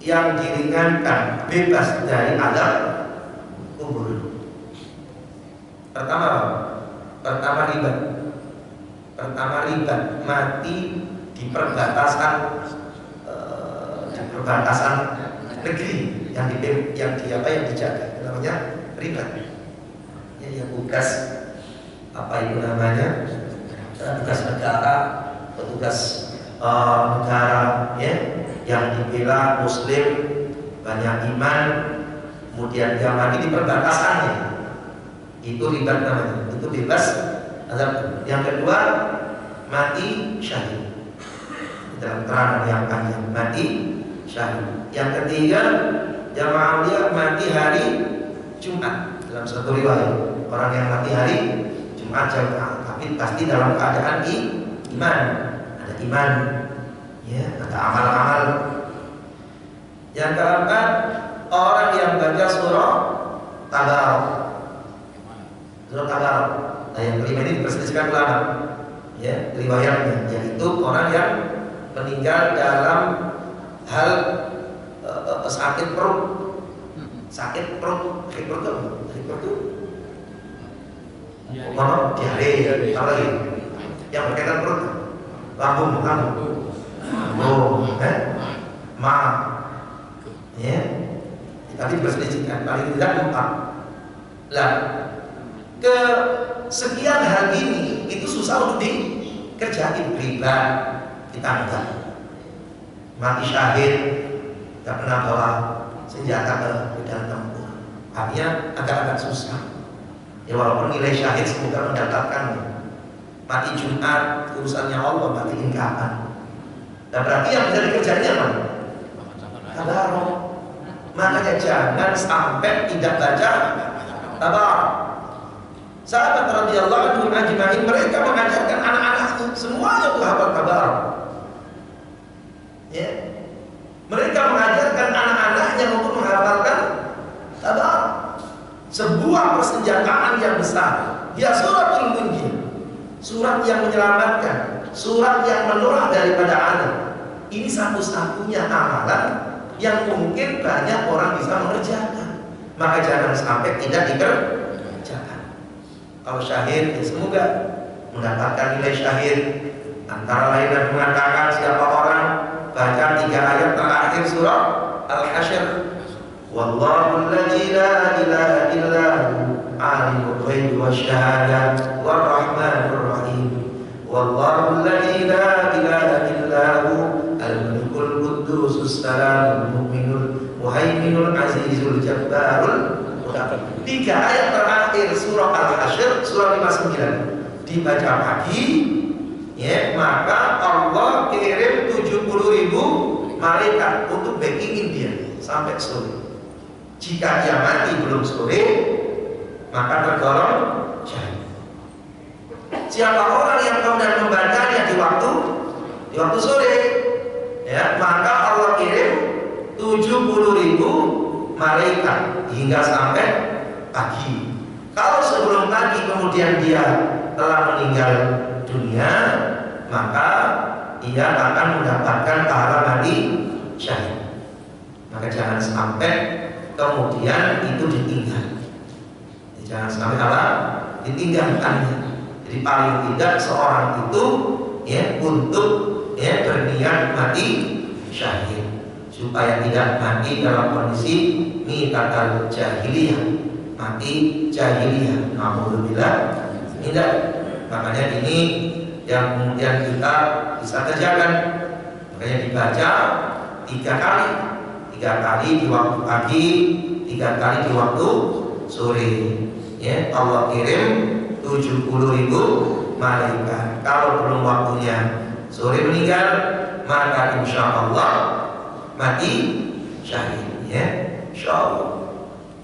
Speaker 1: yang diringankan bebas dari azab kubur. Pertama ribat mati di perbatasan negeri yang dijaga, namanya ribat. Ya tugas apa itu namanya? Tugas negara, petugas negara ya yang dibela muslim banyak iman, kemudian dia mati di perbatasannya, itu ribat namanya, itu bebas azab. Yang kedua mati syahid, dalam keterangan yang panjang mati syahid. Yang ketiga jamaah dia mati hari Jumat, dalam satu riwayat orang yang mati hari Jumat jamaah, tapi pasti dalam keadaan iman, ada iman ya, ada amal-amal. Yang keempat orang yang baca surah Tabarak. Surah Tabarak. Nah yang kelima ini diperselisihkan ulama ya riwayatnya, yaitu orang yang meninggal dalam hal sakit perut itu diare, apa lagi yang berkaitan perut, lambung ya, tapi berselisihkan paling tidak 4. Lah, kesekian hal ini itu susah untuk dikerjain. Riba kita enggak, mati syahid tidak pernah bawa senjata ke medan tempur, artinya agak-agak susah. Ya walaupun nilai syahid semoga mendapatkan. Mati Jumat urusannya Allah, matiin kapan? Nah berarti yang bisa dikerjainnya apa? Tabarok. Makanya jangan sampai tidak baca tabarok. Sahabat radhiyallahu anhum ajma'in mereka mengajarkan anak-anaknya semuanya untuk hafal tabarok. Ya. Mereka mengajarkan anak-anaknya untuk menghafalkan tabarok. Sebuah persenjataan yang besar. Ya suratul munjiyah. Surat yang menyelamatkan, surat yang menolak daripada azab. Ini satu-satunya amalan yang mungkin banyak orang bisa mengerjakan. Maka jangan sampai tidak dikerjakan. Kalau syahid, ya semoga mendapatkan nilai syahid. Antara lain dan mengatakan siapa orang baca 3 ayat terakhir surah Al-Hasyr, Wallahu alladzi la ilaha illa hu alimul ghaibi wasyahada warrahmanur rahim. Wallahu alladzi la ilaha illa hu al-malikul quddusus salamul mu'minul muhaiminul azizul jabbarul mutakabbir. 3 ayat terakhir surah Al-Hasyr surah 59 dibaca pagi, ya, maka Allah kirim 70.000 malaikat untuk backingin dia sampai sore. Jika dia mati belum sore, maka tergolong syahid. Siapa orang yang kemudian membacanya di waktu sore, ya, maka Allah kirim 70.000 malaikat hingga sampai pagi. Kalau sebelum pagi kemudian dia telah meninggal dunia, maka ia akan mendapatkan pahala mati syahid. Maka jangan sampai kemudian itu ditinggal. Jangan sampai apa? Ditinggalkannya. Jadi paling tidak seorang itu, ya, untuk, ya, berniat mati syahid supaya tidak mati dalam kondisi mitatal jahiliyah, mati jahiliyah. Alhamdulillah tidak. Makanya ini yang kemudian kita bisa kerjakan. Makanya dibaca 3 kali. 3 kali di waktu pagi, 3 kali di waktu sore. Ya, Allah kirim 70.000 malaikat. Kalau belum waktunya sore meninggal, maka insya Allah mati syahid. Ya, insya Allah.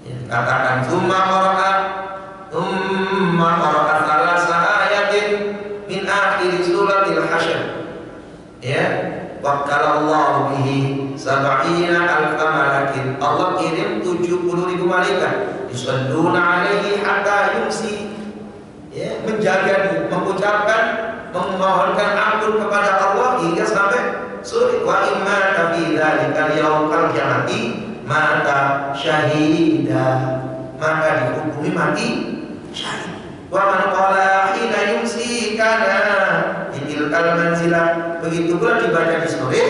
Speaker 1: Ya, katakan summa qara'a thalatha ayatin min akhir suratil Hasyr. Ya, waqalallahu bihi sab'ina alfa malakin. Allah kirim 70.000 malaikat yusalluna alaihi hatta yumsi, ya, menjaga, mengucapkan, memohonkan ampun kepada Allah hingga sampai sore. Wa imma fi dzalikal yaum kal qiyamati mata syahida, maka dihukumi mati syahid. Wa man qala hina yumsi kana tilkal manzilah. Begitu pula dibaca di sore,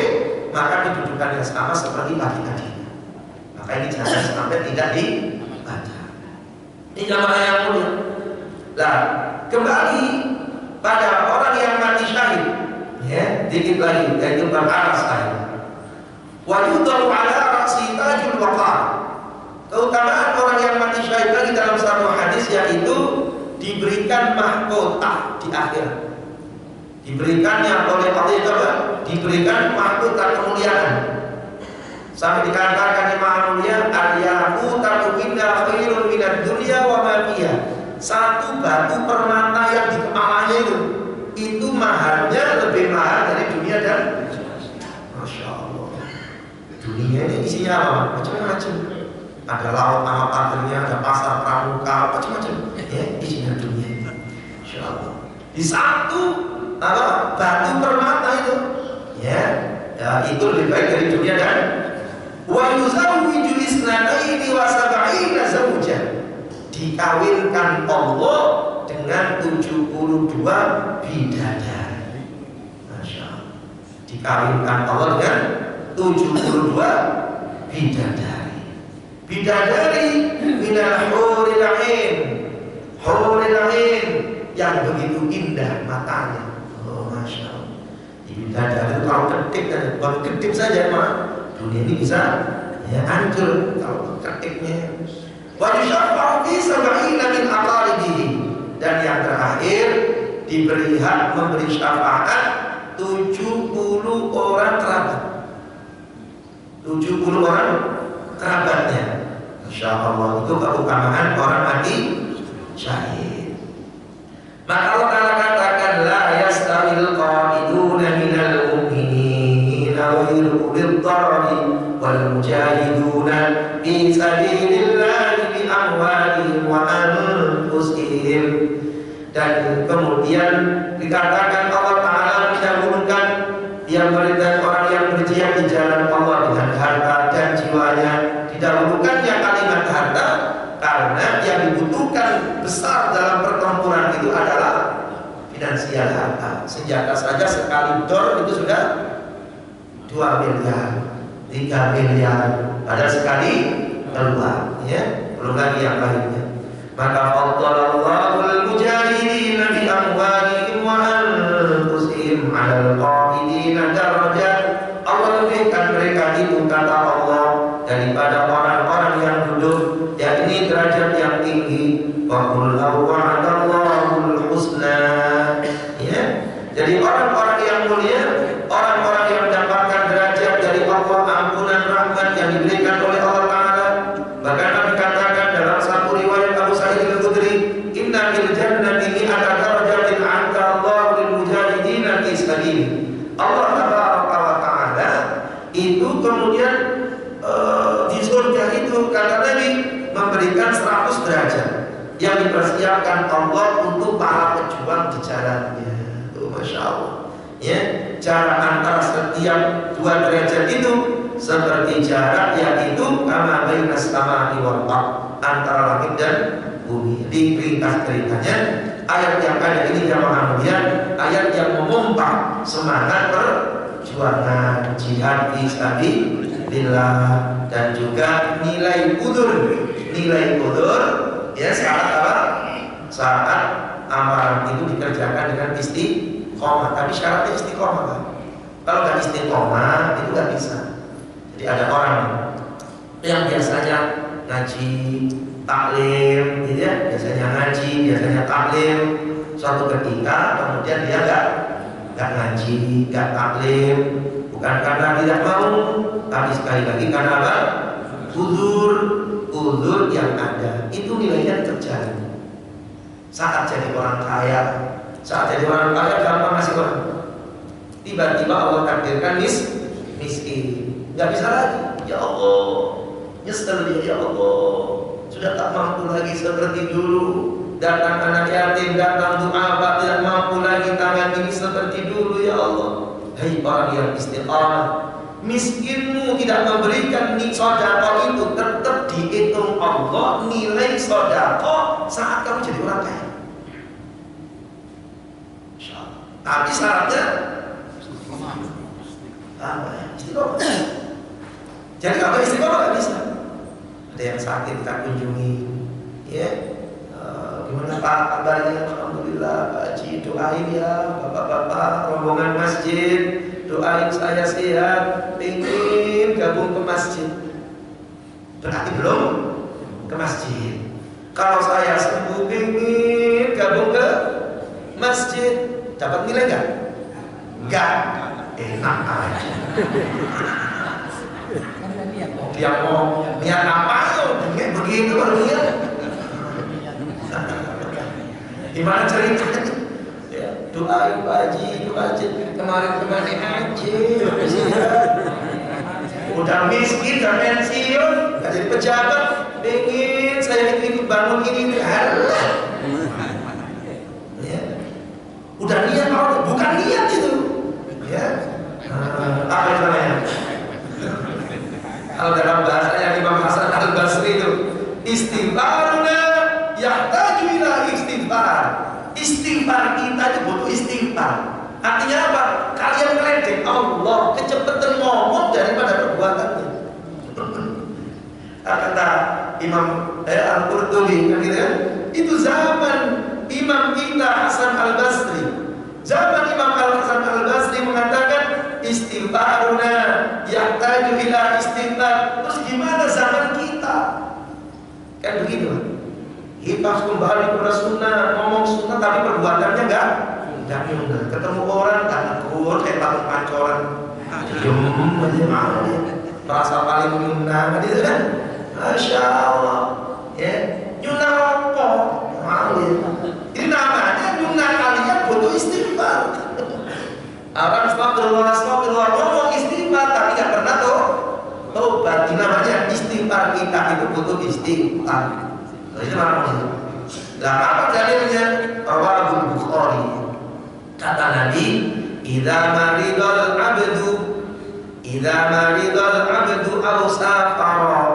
Speaker 1: maka kedudukan yang sama seperti pagi tadi. Maka ini jangan sampai tidak dibaca. Ini jamaah yang mulia. Nah, kembali pada orang yang mati syahid, ya, dikit lagi, yaitu beraras syahid. Wa yudaru ala ra'si tajul waqar. Keutamaan orang yang mati syahid lagi dalam satu hadis, yaitu diberikan mahkotah di akhirat. Diberikannya oleh Allah, diberikan mahkota kemuliaan. Sampai dikatakan Imam Mulia, al-yaqutatu minna khairun minad dunya wa ma fiha. Satu batu permata yang di kepalanya itu mahalnya lebih mahal dari dunia dan Masya Allah. Dunia ini isinya apa? Macam-macam. Ada laut sama pasirnya, ada pasar pramuka, macam-macam. Ya, isinya dunia. Masya Allah. Di satu batu permata itu, ya, itu lebih baik dari dunia dan wa yuzawwiju isnataini wa sab'ina zawjah. Dikawinkan Allah dengan 72 bidadari. Masya Allah. Dikawinkan Allah dengan 72 bidadari. Bidadari minal huril 'ain. Huril 'ain yang begitu indah matanya. Oh, Masya Allah. Bidadari itu kalau kedip saja, Pak, dunia ini bisa, ya, hancur kalau ketiknya. Wa yusyafa'u fi sab'ina min aqaribihi. Dan yang terakhir diberi hak memberi syafaat 70 orang kerabat. 70 orang kerabatnya. Masya Allah, itu keutamaan orang mati syahid. Maka Allah Ta'ala katakan la yastawil qa'iduna minal mu'minina ghairul darari wal mujahiduna fi sabilillah bi amwalihim wa anfusihim. Dan kemudian dikatakan Allah Ta'ala mendahulukan yang berikan orang yang berjihad di jalan Allah dengan harta dan jiwanya. Didahulukannya kalimat harta karena yang dibutuhkan besar dalam pertempuran itu adalah finansial harta. Senjata saja sekali dor itu sudah 2 miliar, 3 miliar. Padahal sekali keluar, ya. Belum lagi yang lainnya. Maka faddalallahu al-mujahidina bi amwalihim wa anfusihim 'alal qa'idina darajat. Allah lebihkan mereka itu, kata Allah, daripada orang-orang yang duduk, yakni derajat yang tinggi. Wa qul wa'adallahu husna. Ya. Jadi orang-orang yang mulia, orang-orang yang mendapatkan derajat dari Allah, ampunan rahmat yang diberikan oleh Allah Ta'ala. Bahkan Nabi katakan dalam satu riwayat Abu Sa'id Al-Khudri, inna fil jannati mi'ata darajatin 'inda Allah lil mujahidina fi sabilillah. Allah Ta'ala itu kemudian di surga itu, kata Nabi, memberikan 100 derajat yang dipersiapkan Allah untuk para pejuang di jalannya. Masya Allah, ya, jarak antara setiap 2 derajat itu seperti jarak yaitu kama bainas samai wal ardh, antara langit dan bumi. Di ringkas-ringkasnya ayat yang ada ini jamaah mulia, ayat yang memompa semangat perjuangan jihad fi sabilillah dan juga nilai udzur ya saat apa? Saat amalan itu dikerjakan dengan istiqomah, tapi syaratnya istiqomah kan? Kalau nggak istiqomah itu nggak bisa. Jadi ada orang yang biasanya ngaji, taklim, gitu ya, biasanya ngaji, biasanya taklim, suatu ketika kemudian dia nggak ngaji, nggak taklim, bukan karena tidak mau, tapi sekali lagi karena apa? Uzur yang ada itu nilainya terjadi. Saat jadi orang kaya, gampang ngasih orang. Tiba-tiba Allah takdirkan miskin, nggak bisa lagi. Ya Allah, nyesel dia, ya Allah, sudah tak mampu lagi seperti dulu. Datang anak yatim, datang du'afa, tidak mampu lagi tangan ini seperti dulu, ya Allah. Hai orang yang istiqamah, miskinmu tidak memberikan sedekah itu tetap dihitung Allah nilai sedekah saat kamu jadi orang kaya. Tapi syaratnya apa ya? Istiqomah. Jadi kalau istiqomah nggak bisa. Ada yang sakit kita kunjungi, ya. Gimana Pak kabarnya? Alhamdulillah Pak Haji, doain ya bapak-bapak rombongan masjid, doain saya sehat, ingin gabung ke masjid. Berarti belum ke masjid. Kalau saya sembuh ingin gabung ke masjid, dapat nilai nggak? Nggak. Enak aja. Dia mau niat apa ya? Begitu baru niat. Gimana ceritanya? Ya, doain Pak Haji, kemarin haji, udah miskin, udah pensiun, nggak jadi pejabat, pengen saya ikut bangun ini, halah. Ya. Udah niat, bukan niat itu, ya. Apa itu namanya? Kalau dalam bahasanya Imam Hasan Al-Basri itu, istighfaruna yahtaju ila istighfar. Istighfar kita itu butuh istighfar. Artinya apa? Kalian meledek Allah, kecepatan ngomong daripada perbuatannya. Kata Imam Al-Qurtubi kan gitu ya. Itu zaman Imam kita Hasan Al-Basri. Zaman Imam Hasan Al-Basri mengatakan istighfaruna yahtaju ila istighfar. Terus gimana zaman kita? Kan begitu. Kita kembali kepada sunnah, ngomong sunnah tapi perbuatannya enggak nyunnah. Ketemu orang tak negur, takut pancoran, diem aja mau dia, merasa paling nyunnah, gitu kan? Masya Allah, ya nyunnah apa? Mau ya. Ini namanya nyunnah kalian butuh istighfar. Orang astagfirullah ngomong istighfar tapi nggak pernah tobat. Ini namanya istighfar, kita itu butuh istighfar. Itu maknanya. Nah, apa dalilnya? Rawahul Bukhari. Kata Nabi, "Idza maridal 'abdu aw safara,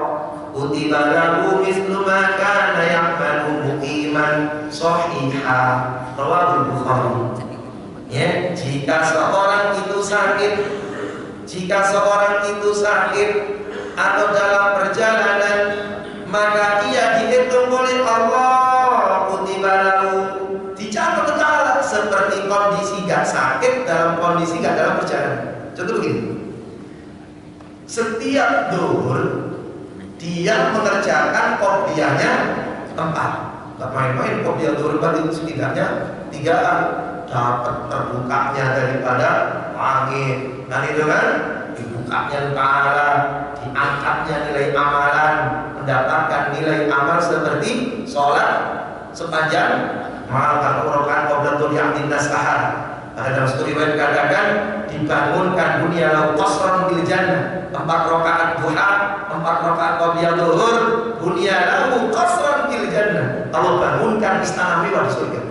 Speaker 1: kutiba lahu mithlu ma kana ya'malu muqiman shahiha." Rawahul Bukhari. Ya, jika seorang itu sakit, atau dalam perjalanan, maka ia dihitung oleh Allah kutiba lahu, dicatat pahala seperti kondisi gak sakit dalam kondisi gak dalam perjalanan. Contoh begini, setiap zuhur dia mengerjakan qobliyahnya 4. Gak main-main qobliyah zuhur itu setidaknya 3 dapat terbukanya daripada langit. Dan itu kan dibukanya pahala, diangkatnya nilai amalan, mendapatkan nilai amal seperti sholat sepanjang malam 4 rakaat qablatul ya'tin sahar. Ada dalam satu riwayat dikatakan dibangunkan dunia lau qasran bil jannah, 4 rakaat duha, 4 rakaat qabla zuhur, dunia lau qasran bil jannah. Allah bangunkan istana mewah di surga.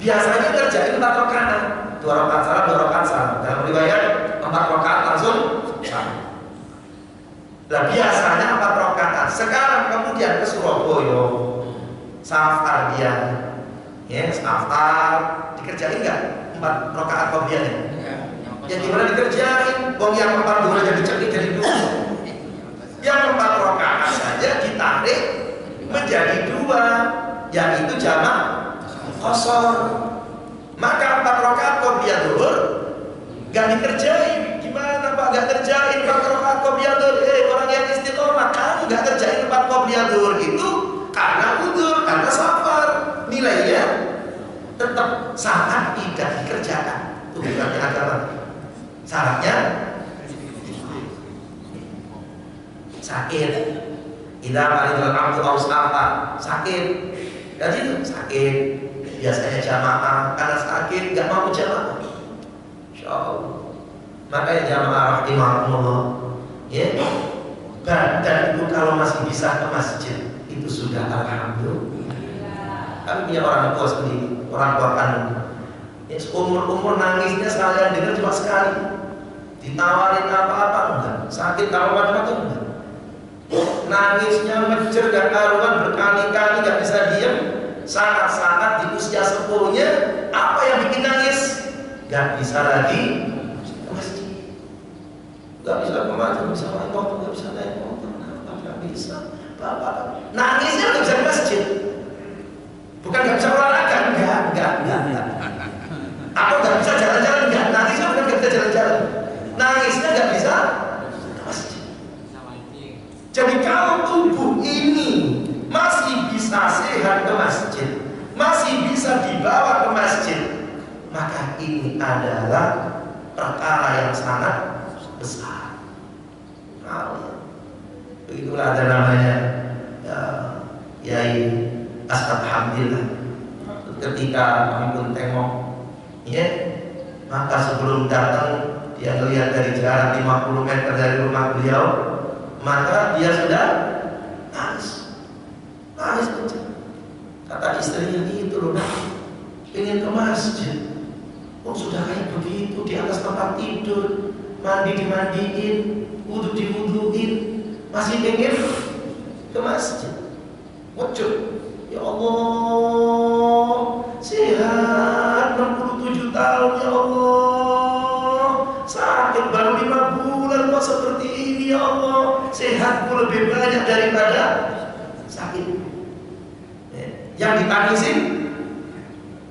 Speaker 1: Biasanya kerjain 4 rakaat, 2 rakaat salam, 2 rakaat salam. Dalam riwayat 4 rakaat langsung salam. Nah, biasanya 4 rakaat. Sekarang kemudian ke Surabaya, safar dia, ya safar, dikerjain nggak 4 rakaat qobliyahnya? Ya gimana dikerjain? Wong yang 4 dulu jadi jadi 2. Yang 4 rakaat saja ditarik menjadi 2, yaitu jamak qashar. Maka 4 rakaat qobliyah zuhur nggak dikerjain. Gimana Pak nggak kerjain 4 rakaat qobliyah zuhur? Orang yang istiqomah, kamu nggak kerjain 4 qobliyah zuhur itu karena udzur, karena safar, nilainya tetap sangat tidak dikerjakan. Itu bukannya agama. Syaratnya sakit. Idza maridul abdu aw safa, sakit. Jadi itu sakit. Biasanya jamaah, karena sakit nggak mau jamaah. Insyaallah. Makanya jamaah rahimahumullah, ya. Dan itu kalau masih bisa ke masjid, itu sudah alhamdulillah. Kami punya orang tua sendiri, orang tua kandung. Ya, umur nangisnya sekalian dengar cuma sekali. Ditawarin apa-apa enggak, sakit kalau macam-macam enggak. Nangisnya menjer gak karuan berkali-kali gak bisa diam. Saat-saat di usia sepuhnya, apa yang bikin nangis? Gak bisa lagi ke masjid, gak bisa ke masjid, bisa naik motor, gak bisa naik motor, gak bisa. Bapak nangisnya gak bisa ke masjid. Bukan gak bisa olahraga, enggak. Atau gak bisa jalan-jalan, enggak. Nangisnya bukan gak bisa jalan-jalan, nangisnya gak bisa ke masjid. Jadi kalau tubuh ini masih bisa sehat ke masjid, masih bisa dibawa ke masjid, maka ini adalah perkara yang sangat besar. Begitulah ada namanya Yai Asad Hamdillah. Ketika kami pun tengok, ya, maka sebelum datang dia melihat dari jarak 50 meter dari rumah beliau, maka dia sudah nangis kencang. Kata istrinya, itu loh, ingin ke masjid, oh sudah kayak begitu, di atas tempat tidur, mandi dimandiin, wudhu diwudhuin, masih ingin ke masjid. Wujud, ya Allah, sehat 67 tahun, ya Allah, sakit baru 5 bulan kok seperti ini, ya Allah, sehatku lebih banyak daripada sakit. Yang ditangisin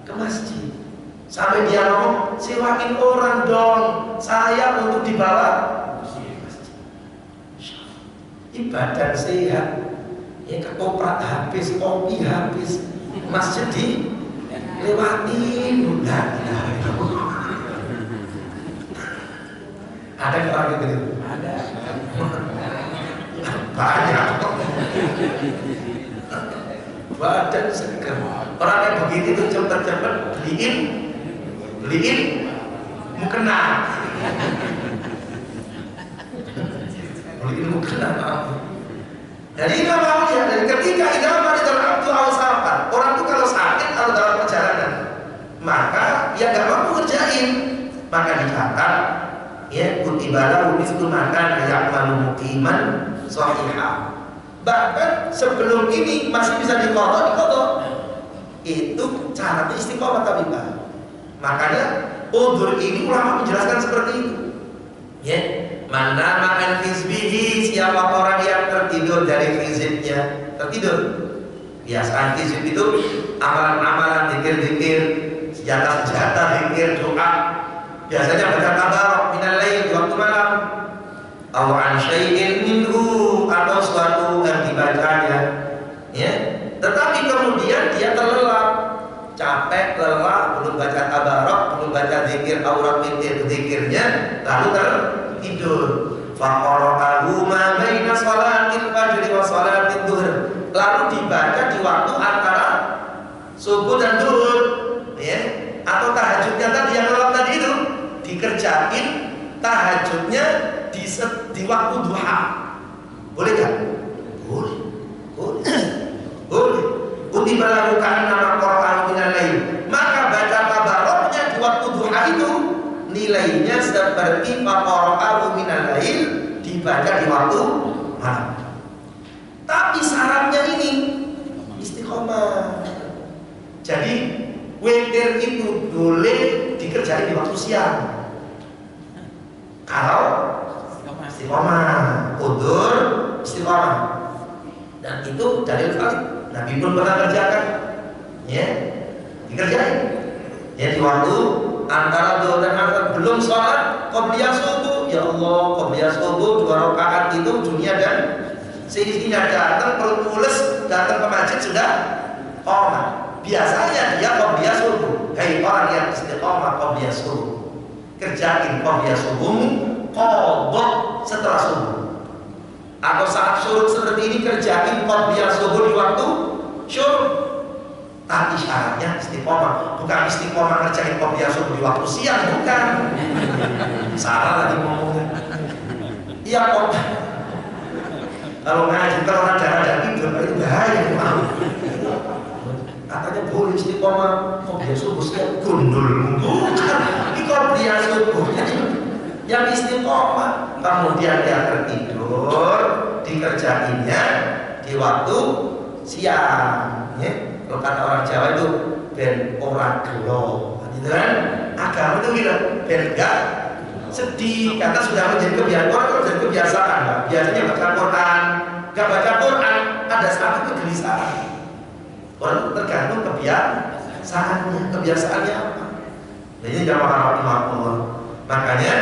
Speaker 1: ke masjid, sampai dia ngomong, sewakin orang dong saya untuk dibawa ke masjid. Ibadah sehat, ya ketoprak habis, kopi habis, masjid dilewatin. Ada orang gitu? Ada. Banyak. Badan segar. Orang yang begitu itu cepat-cepat beliin mukena. Beliin mukena. Jadi nggak mau ya. Dan ketika idama di dalam abdu al-safar, orang itu kalau sakit atau dalam perjalanan, maka dia nggak mampu kerjain, maka dicatat, ya kutibalahu mislu makan ya'malu muqiman shahihah. Bahkan sebelum ini masih bisa diqadha. Itu cara istiqomah tapi Pak. Makanya udzur ini ulama menjelaskan seperti itu. Ya, Mana makan hizbihi, siapa orang yang tertidur dari hizibnya, tertidur. Biasaan hizib itu amalan-amalan, zikir-zikir, senjata-senjata, zikir, doa. Biasanya baca tabarok minal lail di waktu malam. Aw an syai'in minhu, atau suatu yang dibacanya. Ya. Tetapi kemudian dia terlelap, capek, lelah, belum baca tabarok, belum baca zikir, aurat zikirnya, lalu tertidur. Faqara'ahu ma baina shalatil fajr wa shalatil dhuhr. Lalu dibaca di waktu antara subuh dan zuhur, ya. Atau tahajudnya tadi yang lewat tadi itu dikerjain tahajudnya di waktu duha. Boleh kan? Boleh. Kutiba lahu ka'annama qara'ahu minal lail. Maka baca tabaroknya di waktu duha itu nilainya seperti faqara'ahu minal lail, dibaca di waktu malam. Tapi syaratnya ini istiqomah. Jadi witir itu boleh dikerjain di waktu siang. Kalau istiqomah, udur, istiqomah. Dan itu dalil valid. Nabi pun pernah kerjakan, ya, dikerjain. Ya, di waktu antara zuhur dan asar belum sholat, qobliyah subuh. Ya Allah, qobliyah subuh 2 rakaat itu dunia dan seisinya. Datang perut mules, datang ke masjid sudah qomat. Biasanya dia qobliyah subuh. Hai orang yang istiqomah qobliyah subuh, kerjain qobliyah subuhmu, qodok setelah subuh. Atau saat syuruk seperti ini kerjain qobliyah subuh di waktu syuruk. Tapi syaratnya istiqomah. Bukan istiqomah ngerjain qobliyah subuh di waktu siang, bukan. Salah lagi ngomongnya. Iya kok. Kalau ngaji kalau ada daging itu bahaya, mau. Katanya boleh istiqomah qobliyah subuh siang, gundul. Bukan. Ini qobliyah subuh. Yang istiqomah, kemudian dia tertidur, dikerjainnya di waktu siang. Ya. Kalau kata orang Jawa itu ben ora gelo, gitu kan? Agama itu gitu, ben enggak sedih. Karena sudah menjadi kebiasaan, orang kalau jadi kebiasaan, biasanya baca Quran, enggak baca Quran, ada satu kegelisahan. Orang tergantung kebiasaannya apa. Jadi jamaah rahimahullah. Makanya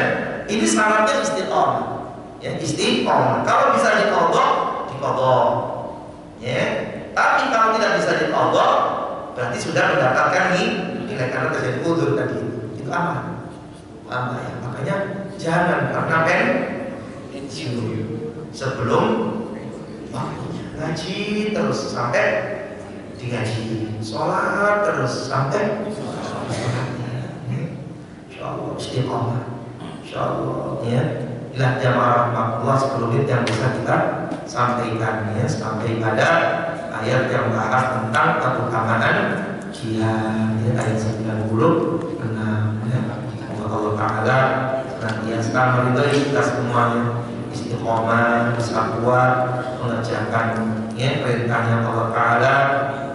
Speaker 1: ini syaratnya istiqomah, ya, istiqomah. Kalau bisa diqadha, ya. Tapi kalau tidak bisa diqadha, berarti sudah mendapatkan nilai karena terjadi udzur tadi. Itu aman, ya. Makanya jangan karena pensiun sebelum waktunya. Ngaji terus sampai digaji, sholat terus sampai insyaallah istiqomah. Insyaallah, ya. Inilah jamaah rahmatullah 10 menit yang bisa kita sampaikan, ya, sampai pada ayat yang bahas tentang keutamaan jihad, ya, ayat 96, ya. Allah Ta'ala senantiasa meridai kita semuanya istiqomah, bisa kuat mengerjakan, ya, perintahnya Allah Ta'ala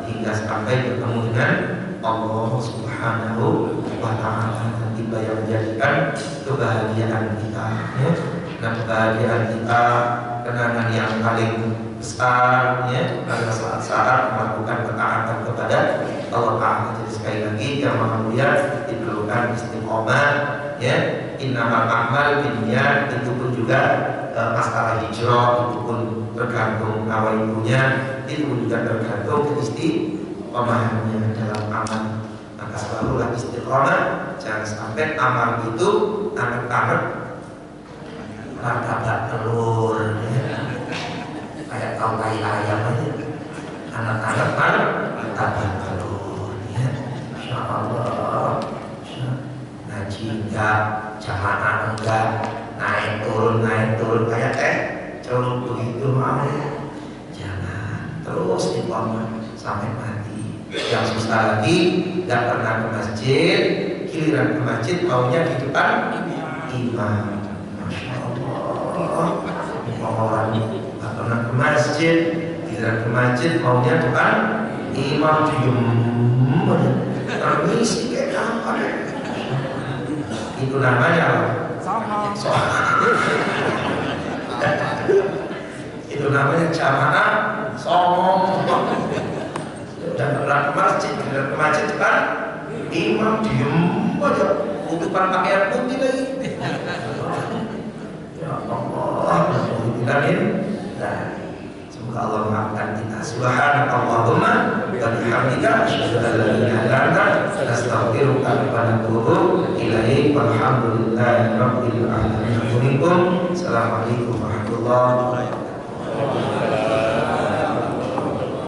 Speaker 1: hingga sampai bertemu dengan Allah Subhanahu wa Ta'ala, yang menjadikan kebahagiaan kita, ya. Nah, kebahagiaan kita, kenangan yang paling besar, ya, adalah saat-saat melakukan ketaatan kepada Allah Ta'ala. Jadi sekali lagi yang mulia diperlukan istiqomah, ya. Innamal a'mal binniyat, itu pun juga masalah hijrah, itu pun tergantung awal ibunya, itu pun juga tergantung istiqomahnya dalam amal. Maka selalulah istiqomah, jangan sampai amal itu anget-anget martabak telur, ya. Kayak taukai ayam aja, anget-anget martabak telur, ya. Insyaallah. Ngaji enggak, jamaah enggak, naik turun kayak curug begitu mau. Jangan, terus istiqomah sampai mati. Yang susah lagi nggak pernah ke masjid, giliran ke masjid maunya di depan imam. Masya Allah, orang nggak pernah ke masjid, giliran ke masjid maunya depan imam, diem, permisi kayak apa? Itu namanya Itu namanya jamaah songong. Dan orang ke masjid kan imam diem aja, kutukan pakaian putih lagi. Ya Allah, nah, semoga Allah maafkan kita. Subhanakallahumma wa bihamdika asyhadu an la ilaha illa anta astaghfiruka wa atubu ilaik. Walhamdulillahi rabbil alamin. Assalamualaikum warahmatullahi wabarakatuh.